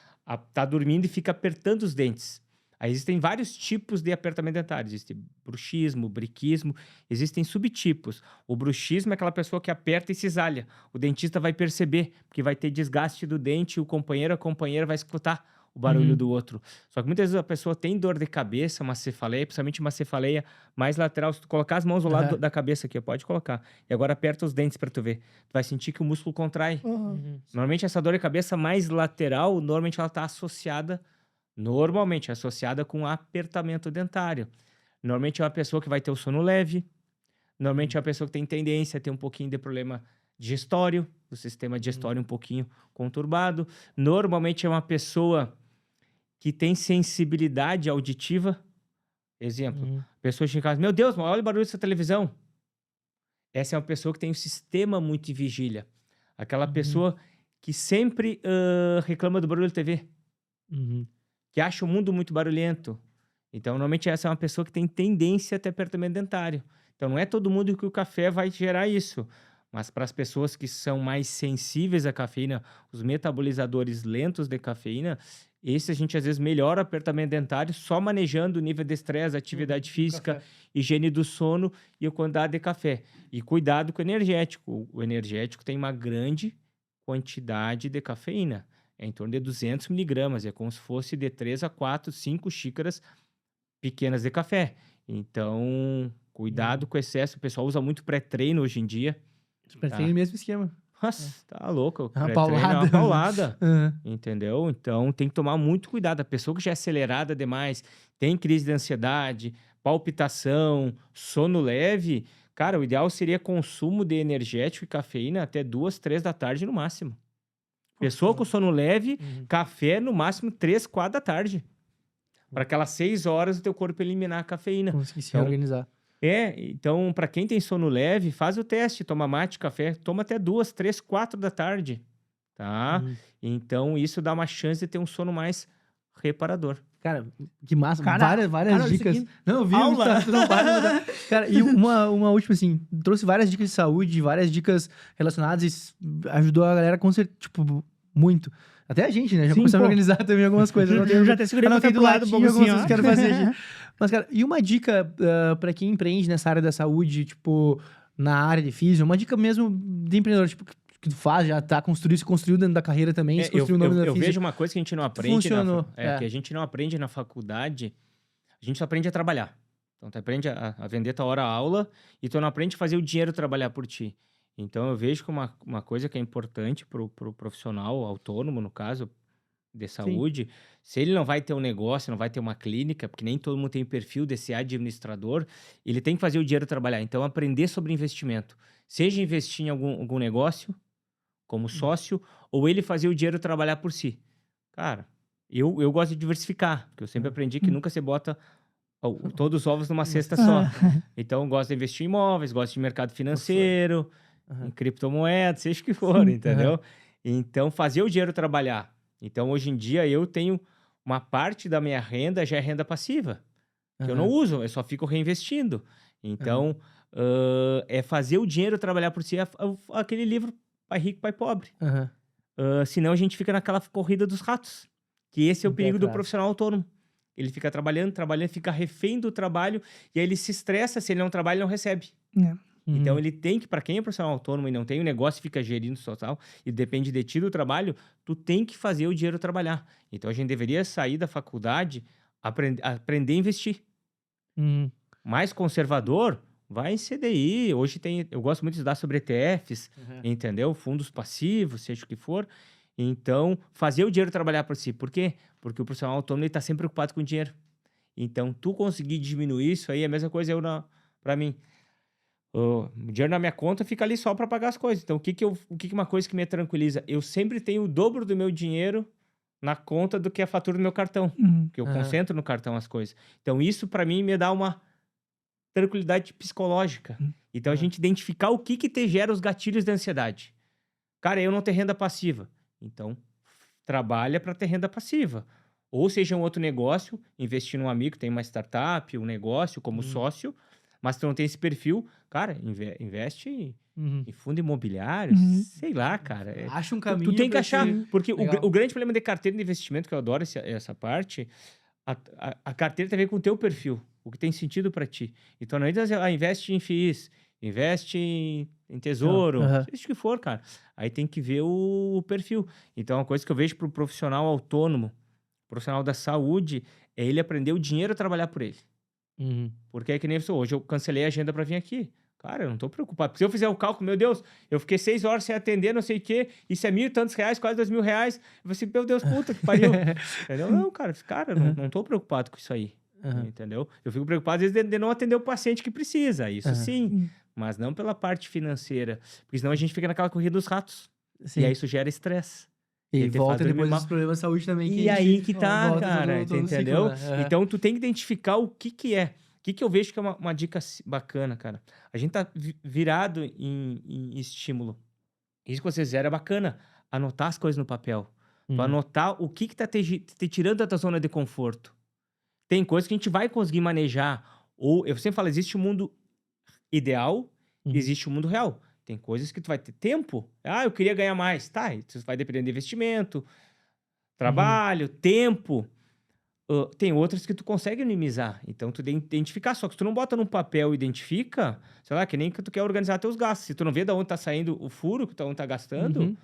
tá dormindo e fica apertando os dentes. Aí existem vários tipos de apertamento dentário. Existe bruxismo, briquismo, existem subtipos. O bruxismo é aquela pessoa que aperta e cisalha. O dentista vai perceber, porque vai ter desgaste do dente e o companheiro, a companheira vai escutar o barulho do outro. Só que muitas vezes a pessoa tem dor de cabeça, uma cefaleia, principalmente uma cefaleia mais lateral. Se tu colocar as mãos ao lado da cabeça aqui, pode colocar. E agora aperta os dentes para tu ver. Tu vai sentir que o músculo contrai. Normalmente essa dor de cabeça mais lateral, normalmente ela está associada com apertamento dentário. Normalmente é uma pessoa que vai ter o sono leve. Normalmente é uma pessoa que tem tendência a ter um pouquinho de problema digestório, o sistema digestório um pouquinho conturbado. Normalmente é uma pessoa que tem sensibilidade auditiva. Exemplo, pessoa chega em casa, meu Deus, olha o barulho dessa televisão. Essa é uma pessoa que tem um sistema muito de vigília. Aquela pessoa que sempre reclama do barulho da TV. Que acha o mundo muito barulhento. Então, normalmente essa é uma pessoa que tem tendência a ter apertamento dentário. Então, não é todo mundo que o café vai gerar isso. Mas para as pessoas que são mais sensíveis à cafeína, os metabolizadores lentos de cafeína, esse a gente às vezes melhora o apertamento dentário só manejando o nível de estresse, atividade física, higiene do sono e a quantidade de café. E cuidado com o energético. O energético tem uma grande quantidade de cafeína. É em torno de 200 miligramas. É como se fosse de 3 a 4, 5 xícaras pequenas de café. Então, cuidado com o excesso. O pessoal usa muito pré-treino hoje em dia. Pré-treino é o mesmo esquema. Nossa, tá louco. Uma paulada. Entendeu? Então, tem que tomar muito cuidado. A pessoa que já é acelerada demais, tem crise de ansiedade, palpitação, sono leve, cara, o ideal seria consumo de energético e cafeína até 2, 3 da tarde no máximo. Pessoa com sono leve, café no máximo 3, 4 da tarde. Para aquelas 6 horas o teu corpo eliminar a cafeína. Conseguir se organizar. Então, para quem tem sono leve, faz o teste, toma mate, café, toma até 2, 3, 4 da tarde, tá? Então, isso dá uma chance de ter um sono mais reparador. Cara, que massa. Várias dicas. Não, eu vi. Cara, e uma última, assim, trouxe várias dicas de saúde, várias dicas relacionadas e ajudou a galera, tipo, muito. Até a gente, né? Já começamos a organizar também algumas coisas. Eu já até segurei meu lado, algumas coisas que quero fazer aqui. Mas, cara, e uma dica pra quem empreende nessa área da saúde, tipo, na área de físio, uma dica mesmo de empreendedor, tipo, que tu faz, já tá se construiu dentro da carreira também, se construiu o nome da físio. Eu vejo uma coisa que a gente não aprende. Que a gente não aprende na faculdade, a gente só aprende a trabalhar. Então, tu aprende a vender tua hora-aula e tu não aprende a fazer o dinheiro trabalhar por ti. Então, eu vejo que uma coisa que é importante pro profissional autônomo, no caso, de saúde, se ele não vai ter um negócio, não vai ter uma clínica, porque nem todo mundo tem o perfil desse administrador, ele tem que fazer o dinheiro trabalhar. Então, aprender sobre investimento. Seja investir em algum negócio, como sócio, ou ele fazer o dinheiro trabalhar por si. Cara, eu gosto de diversificar, porque eu sempre aprendi que nunca se bota todos os ovos numa cesta só. Então, eu gosto de investir em imóveis, gosto de mercado financeiro, em criptomoedas, seja o que for, entendeu? Então, fazer o dinheiro trabalhar. Então, hoje em dia, eu tenho uma parte da minha renda já é renda passiva, que eu não uso, eu só fico reinvestindo. Então, é fazer o dinheiro trabalhar por si, aquele livro Pai Rico, Pai Pobre. Senão, a gente fica naquela corrida dos ratos, que esse é o perigo do profissional autônomo. Ele fica trabalhando, fica refém do trabalho, e aí ele se estressa, se ele não trabalha, ele não recebe. Então, ele tem que, para quem é profissional autônomo e não tem o negócio, fica gerindo total, e depende de ti do trabalho, tu tem que fazer o dinheiro trabalhar. Então, a gente deveria sair da faculdade, aprender a investir. Mais conservador, vai em CDI. Hoje eu gosto muito de estudar sobre ETFs, entendeu? Fundos passivos, seja o que for. Então, fazer o dinheiro trabalhar por si. Por quê? Porque o profissional autônomo está sempre preocupado com o dinheiro. Então, tu conseguir diminuir isso aí, é a mesma coisa para mim. O dinheiro na minha conta fica ali só para pagar as coisas. Então, o que uma coisa que me tranquiliza? Eu sempre tenho o dobro do meu dinheiro na conta do que a fatura do meu cartão. Porque eu concentro no cartão as coisas. Então, isso para mim me dá uma tranquilidade psicológica. Então, a gente identificar o que te gera os gatilhos de ansiedade. Cara, eu não tenho renda passiva. Então, trabalha para ter renda passiva. Ou seja, um outro negócio, investir num amigo, tem uma startup, um negócio como sócio, mas tu não tem esse perfil, cara, investe em fundo imobiliário, sei lá, cara. Acha um caminho. Tu tem que achar, porque o grande problema de carteira de investimento, que eu adoro essa parte, a carteira tem a ver com o teu perfil, o que tem sentido para ti. Então, não é investe em FIIs, investe em tesouro, seja o que for, cara. Aí tem que ver o perfil. Então, uma coisa que eu vejo pro profissional autônomo, profissional da saúde, é ele aprender o dinheiro a trabalhar por ele. Porque é que nem hoje eu cancelei a agenda para vir aqui. Cara, eu não tô preocupado. Porque se eu fizer o cálculo, meu Deus, eu fiquei 6 horas sem atender, não sei o quê, isso é 1.000 e tantos reais, quase 2.000 reais. Eu vou assim, meu Deus, puta que pariu. Entendeu? Não, cara, não tô preocupado com isso aí. Entendeu? Eu fico preocupado, às vezes, de não atender o paciente que precisa. Isso sim. Mas não pela parte financeira. Porque senão a gente fica naquela corrida dos ratos. E aí isso gera estresse. E volta depois dos problemas de saúde também. E aí que tá, cara, entendeu? Então, tu tem que identificar o que é. O que eu vejo que é uma dica bacana, cara. A gente tá virado em estímulo. Isso que vocês fizeram é bacana. Anotar as coisas no papel. Tu anotar o que tá te tirando da tua zona de conforto. Tem coisas que a gente vai conseguir manejar. Ou, eu sempre falo, existe o mundo ideal e existe o mundo real. Tem coisas que tu vai ter tempo. Eu queria ganhar mais. Tá, isso vai depender de investimento, trabalho, tempo. Tem outras que tu consegue minimizar. Então, tu tem que identificar. Só que se tu não bota num papel e identifica, sei lá, que nem que tu quer organizar teus gastos. Se tu não vê de onde tá saindo o furo que tu tá gastando,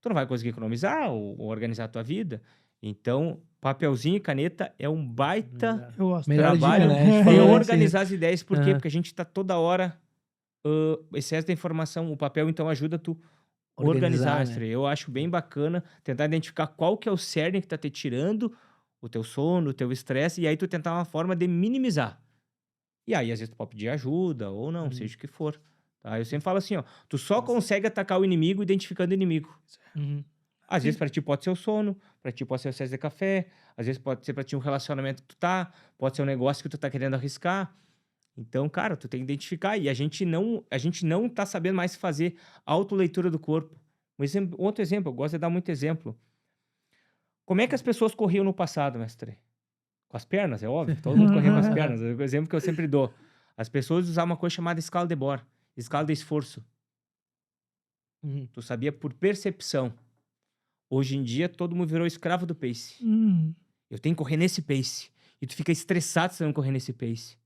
tu não vai conseguir economizar ou organizar a tua vida. Então, papelzinho e caneta é um baita trabalho de organizar as ideias. Por quê? Porque a gente tá toda hora... excesso de informação, o papel então ajuda tu organizar, né? Eu acho bem bacana tentar identificar qual que é o cerne que tá te tirando o teu sono, o teu estresse, e aí tu tentar uma forma de minimizar. E aí, às vezes, tu pode pedir ajuda, ou não, seja o que for. Tá? Eu sempre falo assim, ó, tu só consegue atacar o inimigo identificando o inimigo. Às vezes, pra ti pode ser o sono, pra ti pode ser o excesso de café, às vezes pode ser pra ti um relacionamento que tu tá, pode ser um negócio que tu tá querendo arriscar. Então, cara, tu tem que identificar. E a gente não tá sabendo mais fazer autoleitura do corpo. Outro exemplo, eu gosto de dar muito exemplo. Como é que as pessoas corriam no passado, mestre? Com as pernas, é óbvio. Todo mundo corria com as pernas. É o exemplo que eu sempre dou. As pessoas usavam uma coisa chamada escala de Bohr. Escala de esforço. Tu sabia por percepção. Hoje em dia, todo mundo virou escravo do pace. Eu tenho que correr nesse pace. E tu fica estressado se não correr nesse pace.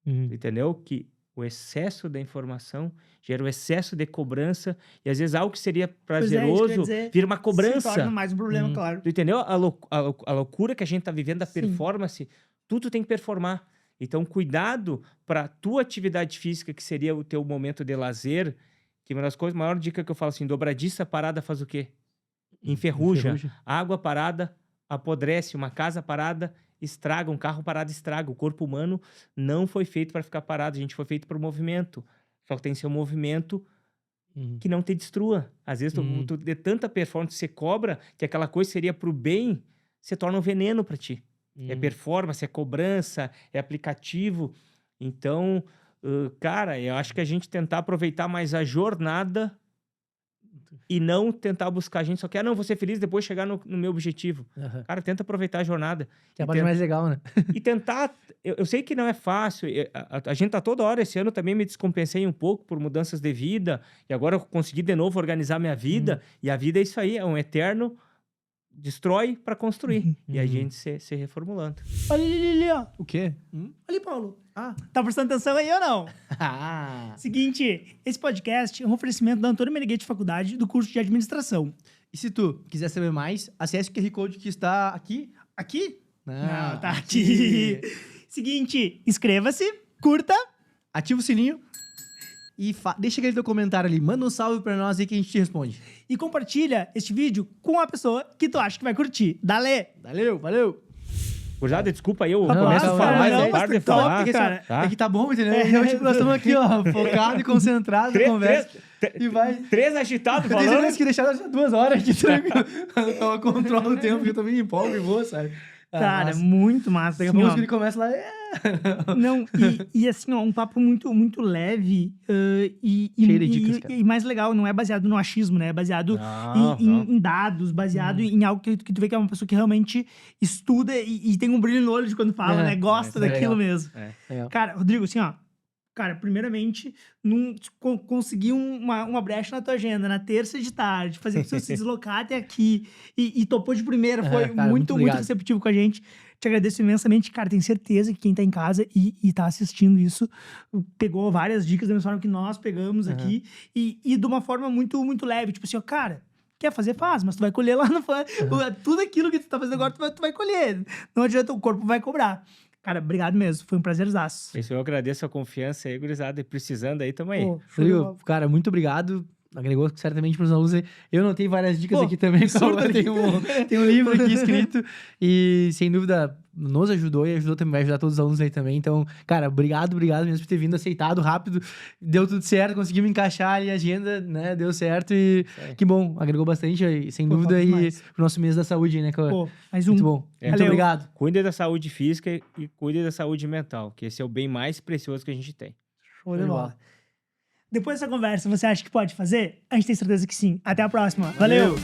Entendeu? Que o excesso da informação gera o excesso de cobrança e às vezes algo que seria prazeroso vira uma cobrança. Se torna mais um problema, claro. Tu entendeu? A loucura que a gente tá vivendo da performance, tudo tem que performar. Então, cuidado para tua atividade física, que seria o teu momento de lazer, que uma das coisas, a maior dica que eu falo assim, dobradiça parada faz o quê? enferruja. Água parada apodrece, uma casa parada estraga, um carro parado estraga. O corpo humano não foi feito para ficar parado, a gente foi feito para o movimento. Só que tem que ser um movimento que não te destrua. Às vezes, tu de tanta performance, você cobra que aquela coisa seria pro bem, se torna um veneno para ti. É performance, é cobrança, é aplicativo. Então, cara, eu acho que a gente tentar aproveitar mais a jornada e não tentar buscar. A gente só quer, não, vou ser feliz depois chegar no meu objetivo. Cara, tenta aproveitar a jornada. Que é a parte mais legal, né? E tentar... Eu sei que não é fácil. A gente tá toda hora, esse ano também me descompensei um pouco por mudanças de vida. E agora eu consegui de novo organizar minha vida. E a vida é isso aí, é um eterno... Destrói para construir. E a gente se reformulando. Olha ali, ó. O quê? Ali, Paulo. Tá prestando atenção aí ou não? Seguinte, esse podcast é um oferecimento da Antônio Meneghetti Faculdade do curso de administração. E se tu quiser saber mais, acesse o QR Code que está aqui. Aqui? Não, tá aqui. Seguinte, inscreva-se, curta, ativa o sininho e deixa aquele teu comentário ali. Manda um salve pra nós aí que a gente te responde. E compartilha este vídeo com a pessoa que tu acha que vai curtir. Valeu. Gurizada, desculpa aí, eu começo a falar, não, tarde de falar. Cara, é que tá bom, entendeu? Nós estamos aqui, ó, focado e concentrado na conversa. E vai... 3 agitados falando. falando. Eu que deixaram já 2 horas aqui, tranquilo. Eu controlo o tempo, que eu também empolgo e vou, sabe? Cara, muito massa. Daqui a pouco ele começa lá... Não, e assim, ó, um papo muito leve cheio de dicas, cara. E mais legal, não é baseado no achismo, né? É baseado em dados, baseado em algo que tu vê que é uma pessoa que realmente estuda e tem um brilho no olho de quando fala, né? Gosta daquilo mesmo. Cara, Rodrigo, assim, ó. Cara, primeiramente, conseguir uma brecha na tua agenda, na terça de tarde, fazer você se deslocar até aqui e topou de primeira, foi cara, muito receptivo com a gente. Te agradeço imensamente, cara, tenho certeza que quem tá em casa e tá assistindo isso, pegou várias dicas da mesma forma que nós pegamos aqui, e de uma forma muito leve, tipo assim, ó, cara, quer fazer, faz, mas tu vai colher lá no... Tudo aquilo que tu tá fazendo agora, tu vai colher. Não adianta, o corpo vai cobrar. Cara, obrigado mesmo. Foi um prazerzaço. Isso, eu agradeço a confiança aí, gurizada. E precisando aí, tamo aí. Rodrigo, cara, muito obrigado. Agregou certamente para os alunos aí. Eu não tenho várias dicas aqui também. Tem um livro aqui escrito. E, sem dúvida, nos ajudou e ajudou também, vai ajudar todos os alunos aí também. Então, cara, obrigado mesmo por ter vindo, aceitado rápido. Deu tudo certo, conseguimos encaixar ali a agenda, né? Deu certo e que bom, agregou bastante, sem dúvida, e pro nosso mês da saúde, né? Mais muito bom. Muito obrigado. Cuide da saúde física e cuide da saúde mental, que esse é o bem mais precioso que a gente tem. Show de bola. Depois dessa conversa, você acha que pode fazer? A gente tem certeza que sim. Até a próxima. Valeu.